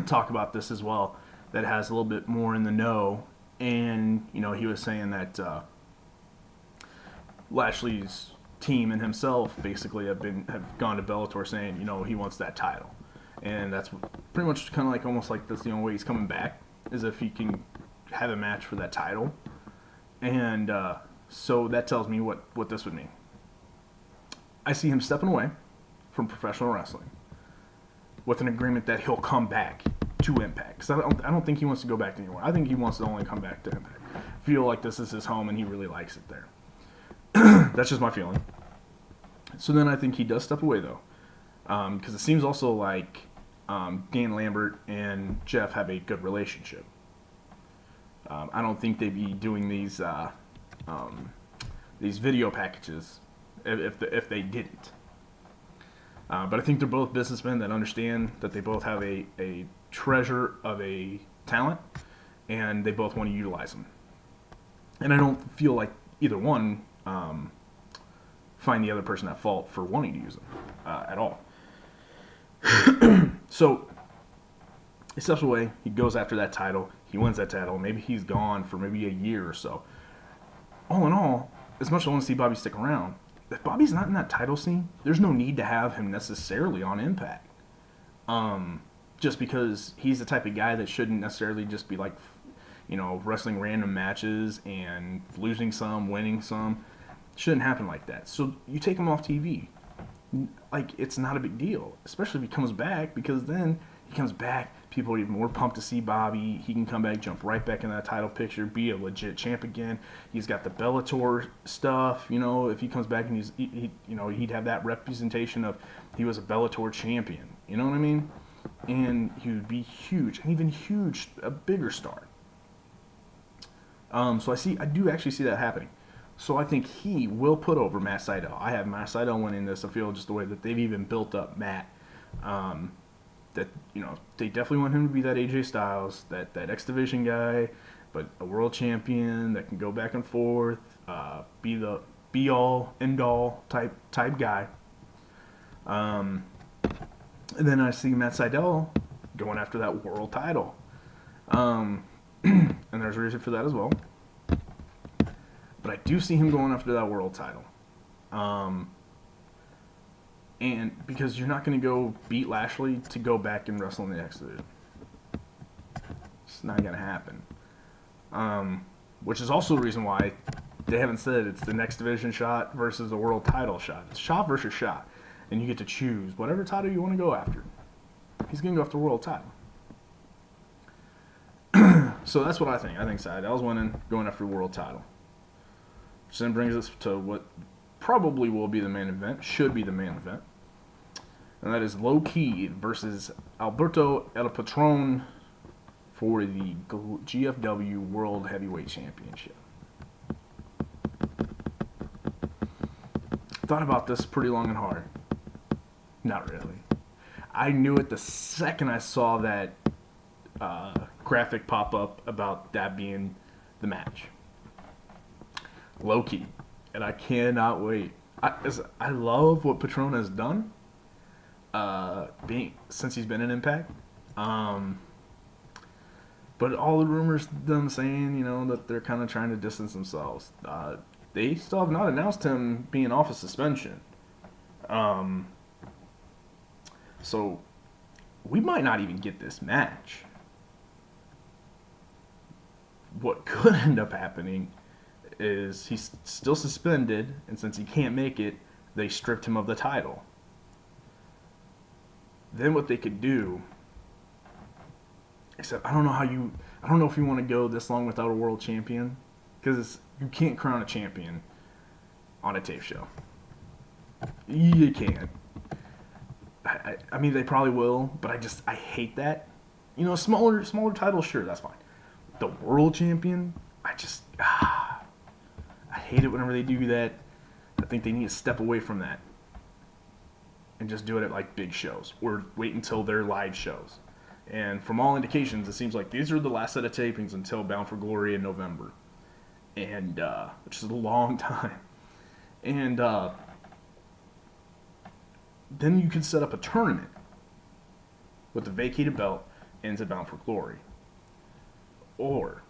talk about this as well that has a little bit more in the know, and he was saying that Lashley's team and himself basically have gone to Bellator saying he wants that title, and that's pretty much kind of like almost like that's the only way he's coming back is if he can have a match for that title, and so that tells me what this would mean. I see him stepping away from professional wrestling with an agreement that he'll come back to Impact. Because I don't think he wants to go back to anywhere. I think he wants to only come back to Impact. Feel like this is his home and he really likes it there. That's just my feeling. So then I think he does step away, though. Because it seems also like Dan Lambert and Jeff have a good relationship. I don't think they'd be doing these video packages if they didn't. But I think they're both businessmen that understand that they both have a treasure of a talent, and they both want to utilize them. And I don't feel like either one find the other person at fault for wanting to use them at all. So he steps away. He goes after that title. He wins that title. Maybe he's gone for maybe a year or so. All in all, as much as I want to see Bobby stick around, if Bobby's not in that title scene, there's no need to have him necessarily on Impact. Just because he's the type of guy that shouldn't necessarily just be like, wrestling random matches and losing some, winning some. Shouldn't happen like that. So you take him off TV. Like, it's not a big deal, especially if he comes back, because then he He comes back, people are even more pumped to see Bobby. He can come back, jump right back in that title picture, be a legit champ again. He's got the Bellator stuff, if he comes back and he'd have that representation of he was a Bellator champion. You know what I mean? And he would be huge, and even huge, a bigger star. So I do actually see that happening. So I think he will put over Matt Sydal. I have Matt Sydal winning this. I feel just the way that they've even built up Matt. That they definitely want him to be that AJ Styles, that X Division guy, but a world champion that can go back and forth, be the be all end all type guy. And then I see Matt Sydal going after that world title. And there's a reason for that as well. But I do see him going after that world title. And because you're not going to go beat Lashley to go back and wrestle in the X Division. It's not going to happen. Which is also the reason why they haven't said it's the Next Division shot versus the world title shot. It's shot versus shot. And you get to choose whatever title you want to go after. He's going to go after the world title. So that's what I think. I think Sydal's winning, going after the world title. Which then brings us to what probably will be the main event, should be the main event. And that is Low Ki versus Alberto El Patron for the GFW World Heavyweight Championship. Thought about this pretty long and hard. Not really. I knew it the second I saw that graphic pop up about that being the match. Low Ki. And I cannot wait. I love what Patron has done since he's been in Impact. But all the rumors, them saying, that they're kind of trying to distance themselves. They still have not announced him being off of suspension. So we might not even get this match. What could end up happening is he's still suspended, and since he can't make it, they stripped him of the title. Then what they could do, except I don't know if you want to go this long without a world champion, because you can't crown a champion on a tape show. You can't. I mean, they probably will, but I hate that. Smaller titles, sure, that's fine. The world champion, I hate it whenever they do that. I think they need to step away from that and just do it at like big shows or wait until their live shows. And from all indications, it seems like these are the last set of tapings until Bound for Glory in November, and which is a long time. And then you could set up a tournament with the vacated belt into Bound for Glory. Or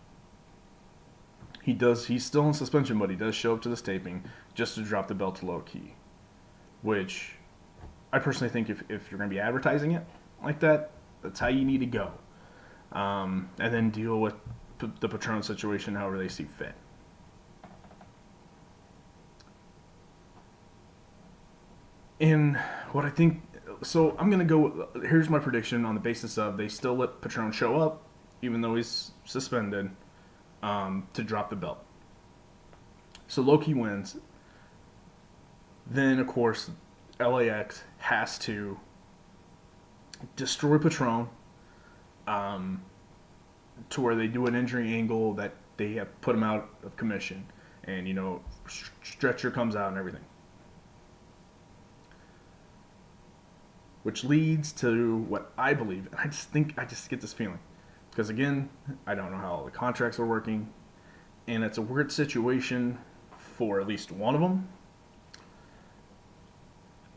he's still in suspension, but he does show up to this taping just to drop the belt to Low Ki. Which I personally think if you're going to be advertising it like that, that's how you need to go. And then deal with the Patron situation however they see fit. And what I think, so I'm going to go, here's my prediction on the basis of they still let Patron show up, even though he's suspended, to drop the belt. So Low Ki wins. Then, of course, LAX has to destroy Patron to where they do an injury angle that they have put him out of commission. And, stretcher comes out and everything. Which leads to what I believe, and I just get this feeling. Because again, I don't know how all the contracts are working, and it's a weird situation for at least one of them.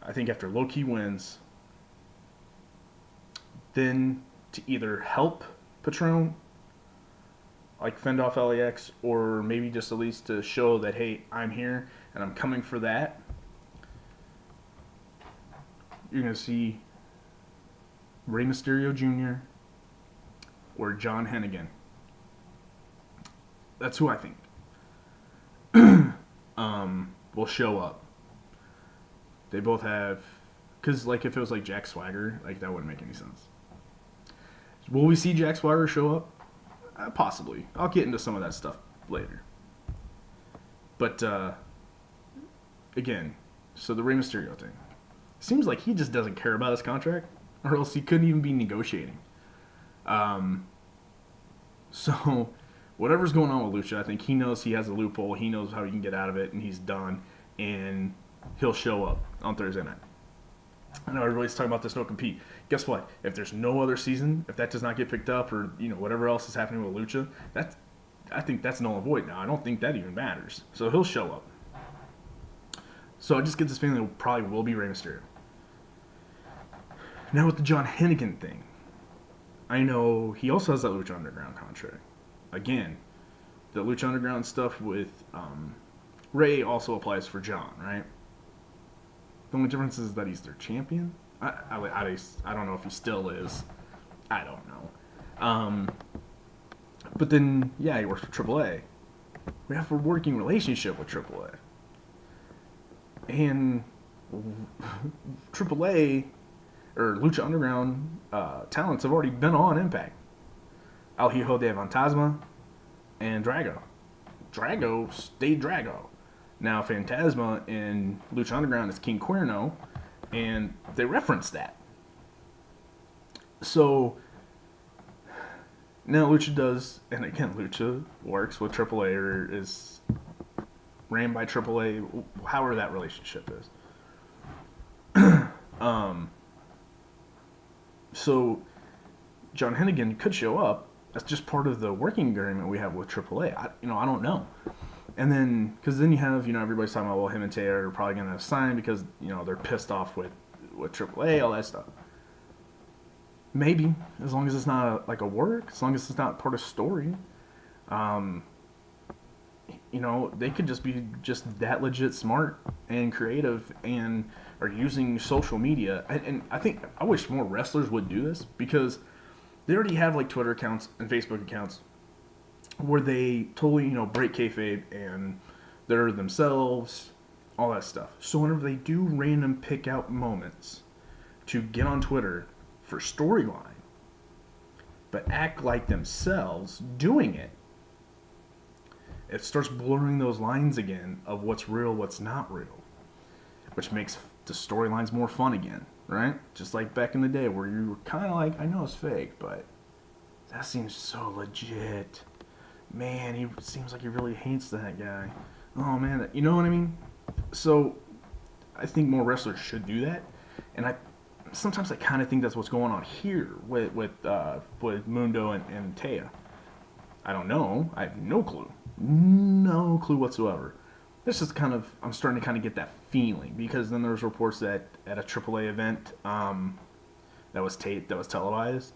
I think after Low Ki wins, then to either help Patron, like fend off LAX, or maybe just at least to show that, hey, I'm here and I'm coming for that. You're going to see Rey Mysterio Jr. or John Hennigan. That's who I think will show up. They both have, because like if it was like Jack Swagger, like that wouldn't make any sense. Will we see Jack Swagger show up? Possibly. I'll get into some of that stuff later. But again, so the Rey Mysterio thing. Seems like he just doesn't care about his contract, or else he couldn't even be negotiating. So whatever's going on with Lucha, I think he knows he has a loophole. He knows how he can get out of it, and he's done. And he'll show up on Thursday night. I know everybody's talking about this no compete. Guess what? If there's no other season, if that does not get picked up, or whatever else is happening with Lucha, I think that's null and void now. I don't think that even matters. So he'll show up. So I just get this feeling it probably will be Rey Mysterio. Now with the John Hennigan thing, I know he also has that Lucha Underground contract. Again, the Lucha Underground stuff with Ray also applies for John, right? The only difference is that he's their champion. I don't know if he still is. I don't know. But then, yeah, he works for AAA. We have a working relationship with AAA. And AAA, or Lucha Underground talents have already been on Impact. El Hijo de Fantasma and Drago. Drago stayed Drago. Now Fantasma in Lucha Underground is King Cuerno, and they reference that. So now Lucha does, and again, Lucha works with AAA, or is ran by AAA, however that relationship is. So John Hennigan could show up. That's just part of the working agreement we have with AAA. I don't know. And then, because then you have, everybody's talking about, well, him and Taylor are probably going to sign because, they're pissed off with AAA, all that stuff. Maybe, as long as it's not a work, as long as it's not part of story. They could just be just that legit smart and creative and are using social media. And I wish more wrestlers would do this, because they already have Twitter accounts and Facebook accounts where they totally, break kayfabe and they're themselves, all that stuff. So whenever they do random pick out moments to get on Twitter for storyline, but act like themselves doing it, it starts blurring those lines again of what's real, what's not real, which makes the storylines more fun again, right? Just like back in the day where you were kind of like, I know it's fake, but that seems so legit. Man, he seems like he really hates that guy. Oh man, you know what I mean? So I think more wrestlers should do that, and sometimes I kind of think that's what's going on here with Mundo and Taya. I don't know. I have no clue whatsoever. This is I'm starting to get that feeling, because then there's reports that at a AAA event that was taped, that was televised,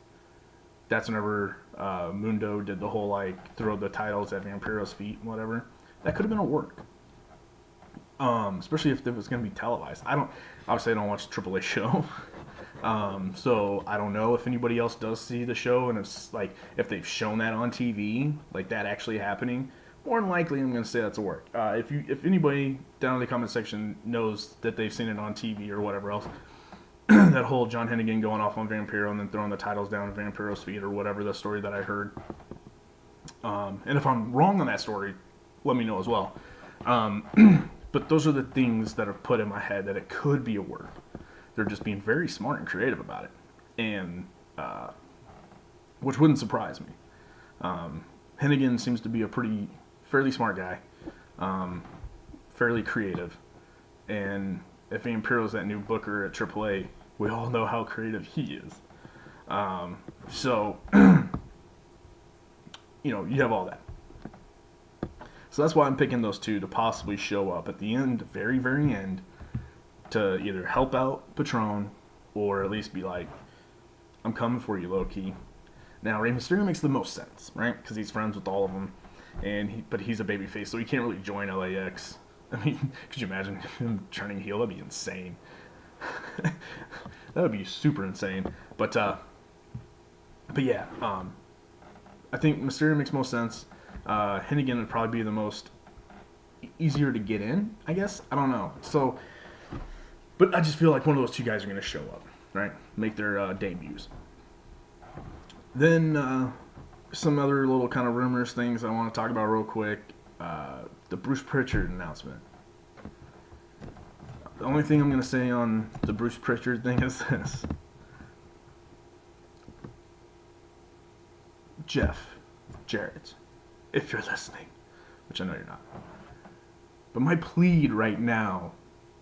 that's whenever Mundo did the whole throw the titles at Vampiro's feet and whatever. That could have been a work, especially if it was going to be televised. Obviously I don't watch the AAA show, so I don't know if anybody else does see the show, and it's if they've shown that on TV, that actually happening. More than likely, I'm going to say that's a work. If anybody down in the comment section knows that they've seen it on TV or whatever else, that whole John Hennigan going off on Vampiro and then throwing the titles down at Vampiro's feet, or whatever the story that I heard. And if I'm wrong on that story, let me know as well. But those are the things that have put in my head that it could be a work. They're just being very smart and creative about it, and which wouldn't surprise me. Hennigan seems to be a fairly smart guy, fairly creative, and if Vampiro's that new booker at AAA, we all know how creative he is. So, you have all that. So that's why I'm picking those two to possibly show up at the end, very, very end, to either help out Patron, or at least be like, I'm coming for you, low-key. Now, Rey Mysterio makes the most sense, right? Because he's friends with all of them, but he's a babyface, so he can't really join LAX. I mean, could you imagine him turning heel? That'd be insane. That would be super insane. But yeah, I think Mysterio makes most sense. Hennigan would probably be the most easier to get in, I guess. I don't know. So, but I just feel like one of those two guys are going to show up, right? Make their debuts. Then some other little kind of rumors things I want to talk about real quick. The Bruce Pritchard announcement. The only thing I'm going to say on the Bruce Pritchard thing is this. Jeff Jarrett, if you're listening, which I know you're not. But my plead right now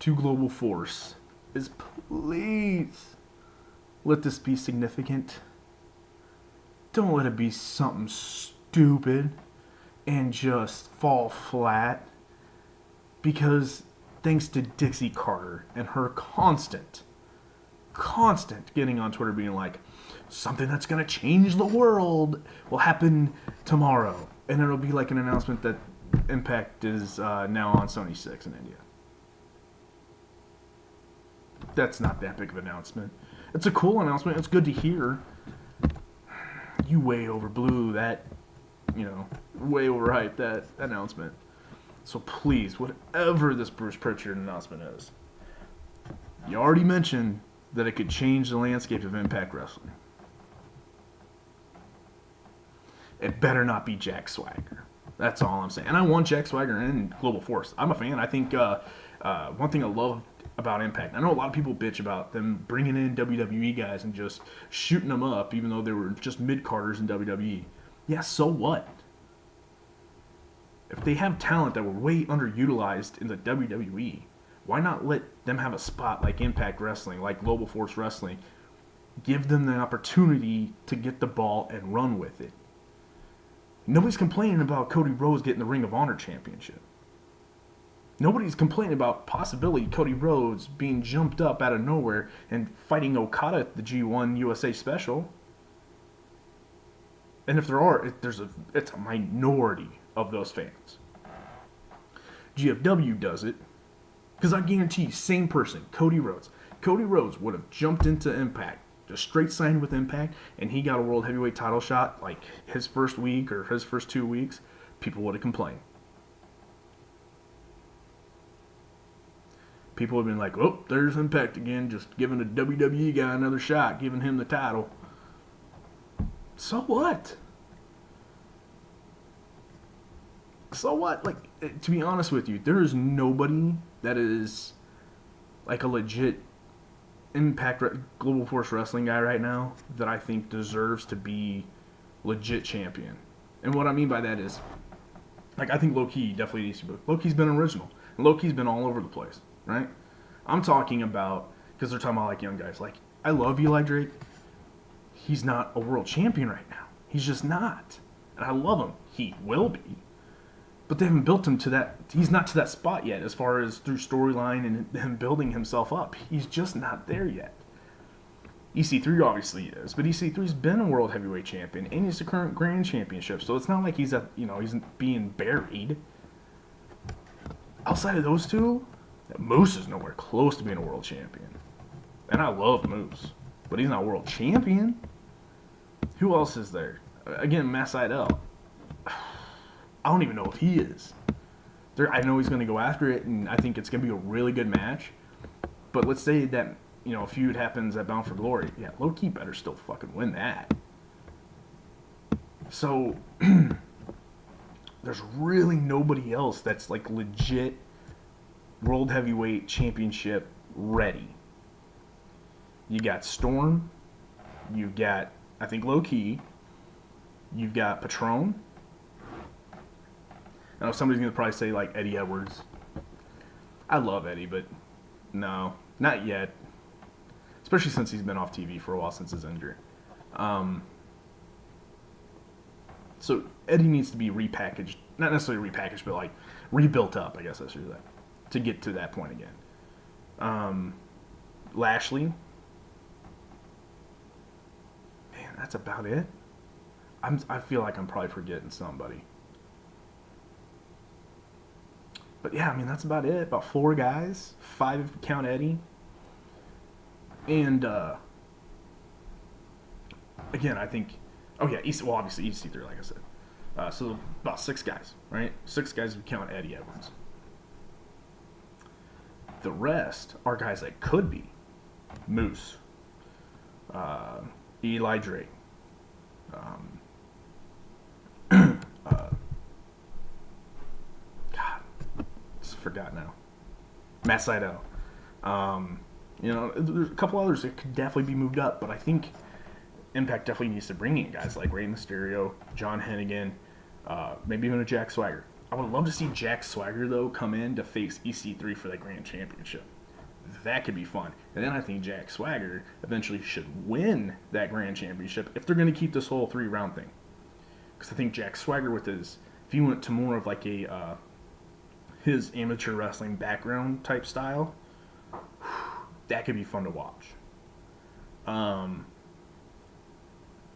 to Global Force is please let this be significant. Don't let it be something stupid and just fall flat. Because thanks to Dixie Carter and her constant getting on Twitter being like, something that's going to change the world will happen tomorrow. And it'll be like an announcement that Impact is now on Sony 6 in India. That's not that big of an announcement. It's a cool announcement. It's good to hear. You way overblew that, way overhyped that announcement. So please, whatever this Bruce Pritchard announcement is, you already mentioned that it could change the landscape of Impact Wrestling. It better not be Jack Swagger. That's all I'm saying. And I want Jack Swagger in Global Force. I'm a fan. I think one thing I love about Impact, I know a lot of people bitch about them bringing in WWE guys and just shooting them up, even though they were just mid-carders in WWE. Yeah, so what? If they have talent that were way underutilized in the WWE, why not let them have a spot like Impact Wrestling, like Global Force Wrestling? Give them the opportunity to get the ball and run with it. Nobody's complaining about Cody Rhodes getting the Ring of Honor Championship. Nobody's complaining about possibility Cody Rhodes being jumped up out of nowhere and fighting Okada at the G1 USA Special. And if there are, it's a minority of those fans. GFW does it because I guarantee you, same person, Cody Rhodes. Cody Rhodes would have jumped into Impact, just straight signed with Impact, and he got a World Heavyweight title shot like his first week or his first 2 weeks. People would have complained. People would have been like, oh, there's Impact again, just giving a WWE guy another shot, giving him the title. So what? So what? Like, to be honest with you, there is nobody that is like a legit Impact Global Force Wrestling guy right now that I think deserves to be legit champion. And what I mean by that is, like, I think Low-Ki definitely needs to be. Low-Ki's been original. And Low-Ki's been all over the place, right? I'm talking about, because they're talking about, like, young guys. Like, I love Eli Drake. He's not a world champion right now. He's just not. And I love him. He will be. But they haven't built him to that. He's not to that spot yet as far as through storyline and him building himself up. He's just not there yet. EC3 obviously is, but EC3's been a world heavyweight champion and he's the current grand championship. So it's not like he's he's being buried. Outside of those two, Moose is nowhere close to being a world champion. And I love Moose, but he's not a world champion. Who else is there? Again, Matt Sydal. I don't even know if he is. I know he's going to go after it, and I think it's going to be a really good match. But let's say that, a feud happens at Bound for Glory. Yeah, Low-Ki better still fucking win that. So, there's really nobody else that's, like, legit World Heavyweight Championship ready. You got Storm. You've got, I think, Low-Ki. You've got Patron. I know somebody's going to probably say, like, Eddie Edwards. I love Eddie, but no, not yet. Especially since he's been off TV for a while since his injury. So Eddie needs to be repackaged. Not necessarily repackaged, but, like, rebuilt up, I guess I should say, to get to that point again. Lashley. Man, that's about it. I feel like I'm probably forgetting somebody. But yeah, I mean, that's about it. About 4 guys. 5 if you count Eddie. And, again, I think... Oh, yeah, obviously EC3, like I said. So about 6 guys, right? 6 guys if you count Eddie Edwards. The rest are guys that could be. Moose. Eli Drake. God, just forgot now. Matt Sydal. There's a couple others that could definitely be moved up, but I think Impact definitely needs to bring in guys like Rey Mysterio, John Hennigan, maybe even a Jack Swagger. I would love to see Jack Swagger, though, come in to face EC3 for the Grand Championship. That could be fun. And then I think Jack Swagger eventually should win that Grand Championship if they're going to keep this whole 3-round thing. Because I think Jack Swagger, with if he went to more of like his amateur wrestling background type style, that could be fun to watch.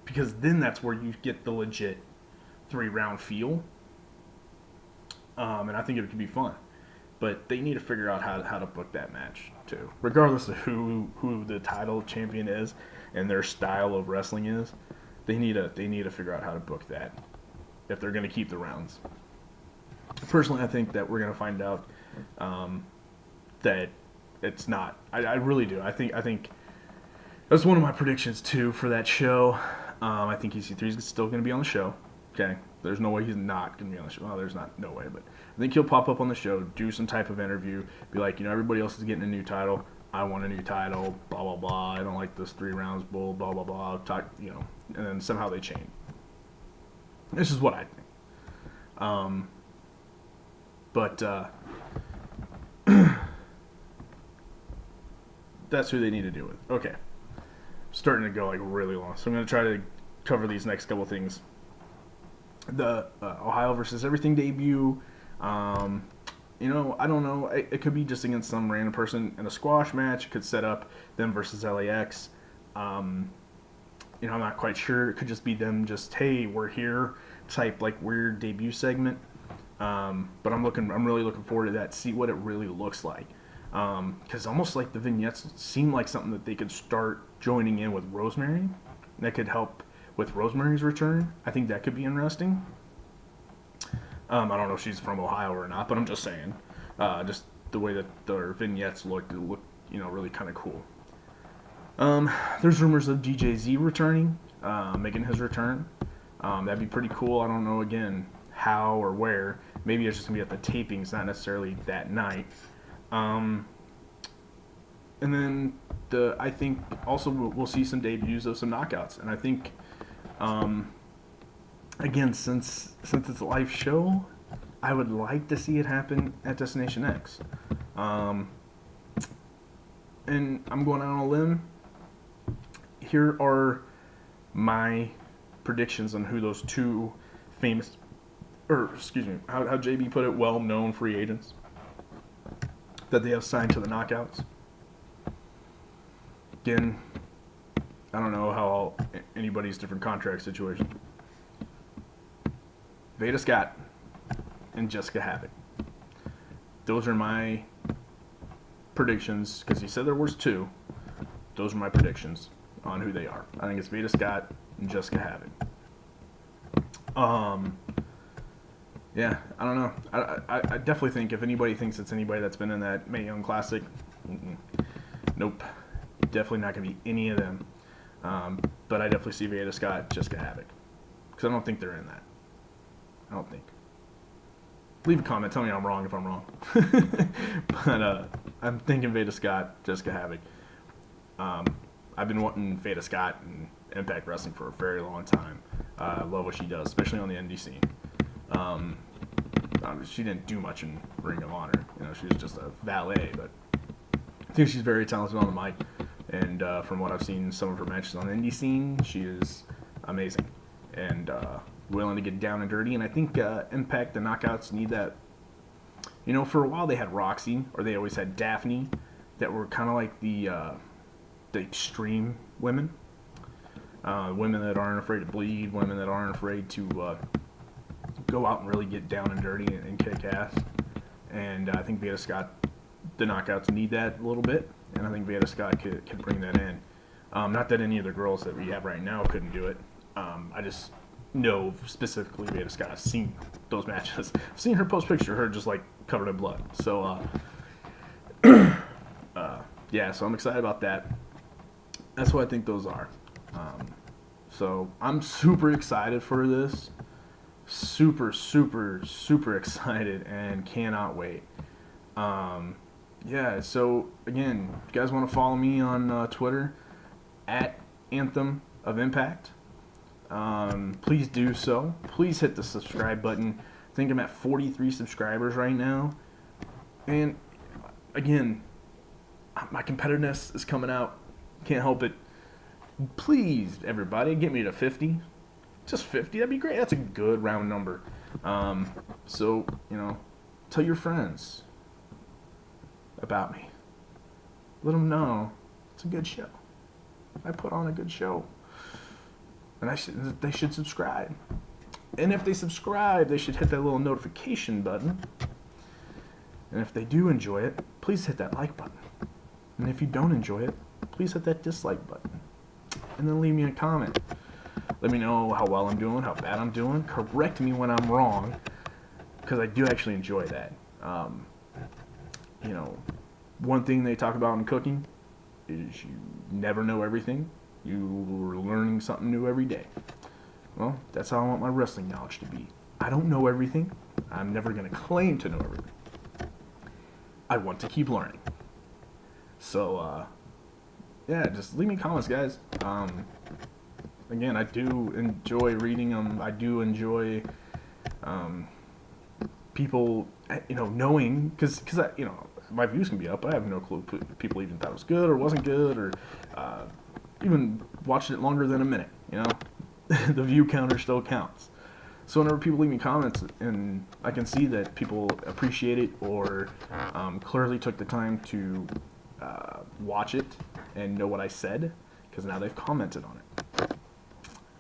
Because then that's where you get the legit 3-round feel. And I think it could be fun. But they need to figure out how to book that match too. Regardless of who the title champion is and their style of wrestling is, they need to figure out how to book that if they're going to keep the rounds. Personally, I think that we're going to find out that it's not. I really do. I think that's one of my predictions too for that show. I think EC3 is still going to be on the show. Okay, there's no way he's not going to be on the show. Well, there's not no way, but I think he'll pop up on the show, do some type of interview, be like, everybody else is getting a new title. I want a new title. Blah blah blah. I don't like this 3 rounds bull. Blah blah blah. Talk, and then somehow they change. This is what I think. But that's who they need to do with. Okay, starting to go like really long, so I'm going to try to cover these next couple things. The Ohio versus Everything debut. I don't know. It could be just against some random person in a squash match. It could set up them versus LAX. I'm not quite sure. It could just be them just, hey, we're here type like weird debut segment. But I'm really looking forward to that. See what it really looks like. Because almost like the vignettes seem like something that they could start joining in with Rosemary. That could help with Rosemary's return. I think that could be interesting. I don't know if she's from Ohio or not, but I'm just saying. Just the way that their vignettes look really kind of cool. There's rumors of DJ Z returning, making his return. That'd be pretty cool. I don't know, again, how or where. Maybe it's just going to be at the tapings, not necessarily that night. And then I think also we'll see some debuts of some knockouts. And I think, again, since it's a live show, I would like to see it happen at Destination X. And I'm going out on a limb. Here are my predictions on who those two famous, how JB put it, well-known free agents that they have signed to the knockouts. Again, I don't know how anybody's different contract situation. Veda Scott and Jessica Havoc. Those are my predictions, because he said there was 2. Those are my predictions on who they are. I think it's Veda Scott and Jessica Havoc. Yeah, I don't know. I definitely think if anybody thinks it's anybody that's been in that Mae Young Classic, nope. Definitely not going to be any of them. But I definitely see Veda Scott, Jessica Havoc. Because I don't think they're in that. I don't think. Leave a comment. Tell me I'm wrong if I'm wrong. But I'm thinking Veda Scott, Jessica Havoc. I've been wanting Veda Scott in Impact Wrestling for a very long time. I love what she does, especially on the indie scene. She didn't do much in Ring of Honor. She was just a valet, but I think she's very talented on the mic. And from what I've seen, some of her matches on the indie scene, she is amazing and willing to get down and dirty. And I think Impact, the Knockouts, need that. For a while they had Roxy, or they always had Daphne, that were kind of like the extreme women. Women that aren't afraid to bleed, women that aren't afraid to go out and really get down and dirty and kick ass. And I think Veda Scott, the Knockouts, need that a little bit. And I think Veda Scott could bring that in. Not that any of the girls that we have right now couldn't do it. I just know specifically Veda Scott. I've seen those matches. I've seen her post picture, her just like covered in blood. So, yeah, so I'm excited about that. That's what I think those are. So I'm super excited for this. Super, super, super excited and cannot wait. Um, yeah, so again, if you guys want to follow me on Twitter, at Anthem of Impact, please do so. Please hit the subscribe button. I think I'm at 43 subscribers right now. And again, my competitiveness is coming out. Can't help it. Please, everybody, get me to 50. Just 50, that'd be great. That's a good round number. So, tell your friends about me. Let them know it's a good show. I put on a good show. And they should subscribe. And if they subscribe, they should hit that little notification button. And if they do enjoy it, please hit that like button. And if you don't enjoy it, please hit that dislike button. And then leave me a comment. Let me know how well I'm doing, how bad I'm doing. Correct me when I'm wrong, because I do actually enjoy that. One thing they talk about in cooking is you never know everything. You're learning something new every day. Well, that's how I want my wrestling knowledge to be. I don't know everything. I'm never going to claim to know everything. I want to keep learning. So, just leave me comments, guys. Again, I do enjoy reading them. I do enjoy people, knowing, because my views can be up. I have no clue if people even thought it was good or wasn't good, or even watched it longer than a minute. The view counter still counts. So whenever people leave me comments and I can see that people appreciate it or clearly took the time to watch it and know what I said, because now they've commented on it.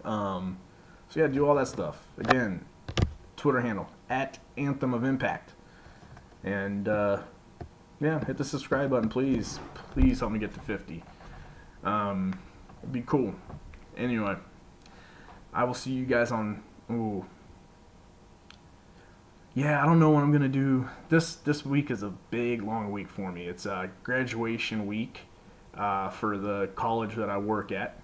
So yeah, do all that stuff. Again, Twitter handle at Anthem of Impact, and hit the subscribe button, please. Please help me get to 50. It'd be cool. Anyway, I will see you guys on. Ooh. Yeah, I don't know what I'm gonna do. This week is a big long week for me. It's graduation week for the college that I work at.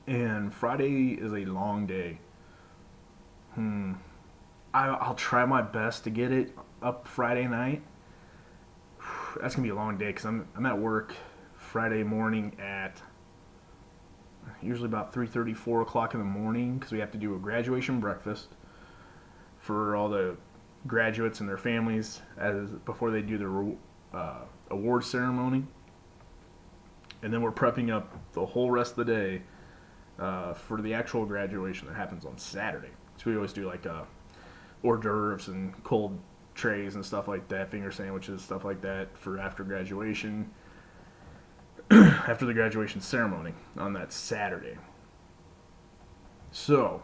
And Friday is a long day. I'll try my best to get it up Friday night. That's gonna be a long day because I'm at work Friday morning at usually about 3:30, 4 o'clock in the morning, because we have to do a graduation breakfast for all the graduates and their families before they do their award ceremony. And then we're prepping up the whole rest of the day for the actual graduation that happens on Saturday. So we always do like hors d'oeuvres and cold trays and stuff like that, finger sandwiches, stuff like that for after graduation, after the graduation ceremony on that Saturday. So,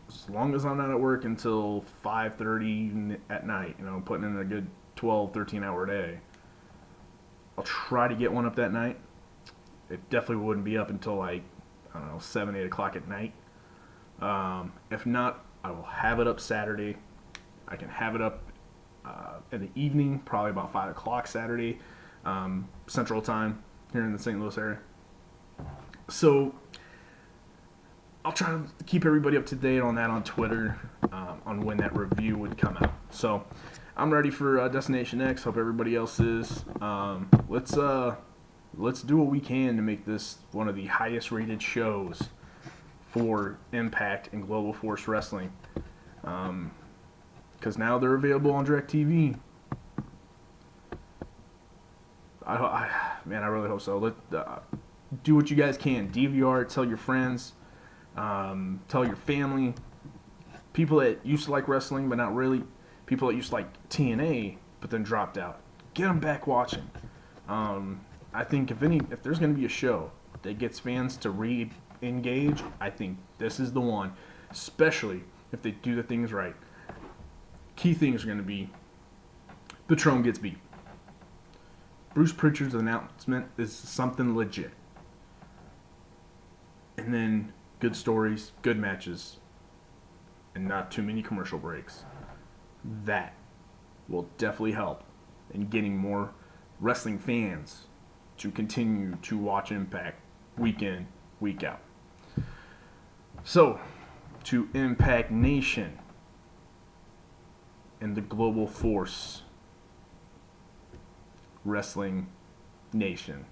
as long as I'm not at work until 5:30 at night, putting in a good 12, 13-hour day, I'll try to get one up that night. It definitely wouldn't be up until 7, 8 o'clock at night. If not, I will have it up Saturday. I can have it up in the evening, probably about 5 o'clock Saturday, Central Time here in the St. Louis area. So I'll try to keep everybody up to date on that on Twitter, on when that review would come out. So I'm ready for Destination X. Hope everybody else is. Let's do what we can to make this one of the highest rated shows for Impact and Global Force Wrestling. Because now they're available on DirecTV. I really hope so. Do what you guys can. DVR it, tell your friends, tell your family, people that used to like wrestling but not really, people that used to like TNA but then dropped out. Get them back watching. I think if there's going to be a show that gets fans to re-engage, I think this is the one, especially if they do the things right. Key things are going to be Patron gets beat. Bruce Pritchard's announcement is something legit. And then good stories, good matches, and not too many commercial breaks. That will definitely help in getting more wrestling fans to continue to watch Impact week in, week out. So, to Impact Nation and the Global Force Wrestling Nation.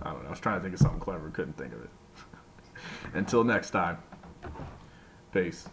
I don't know. I was trying to think of something clever. Couldn't think of it. Until next time. Peace.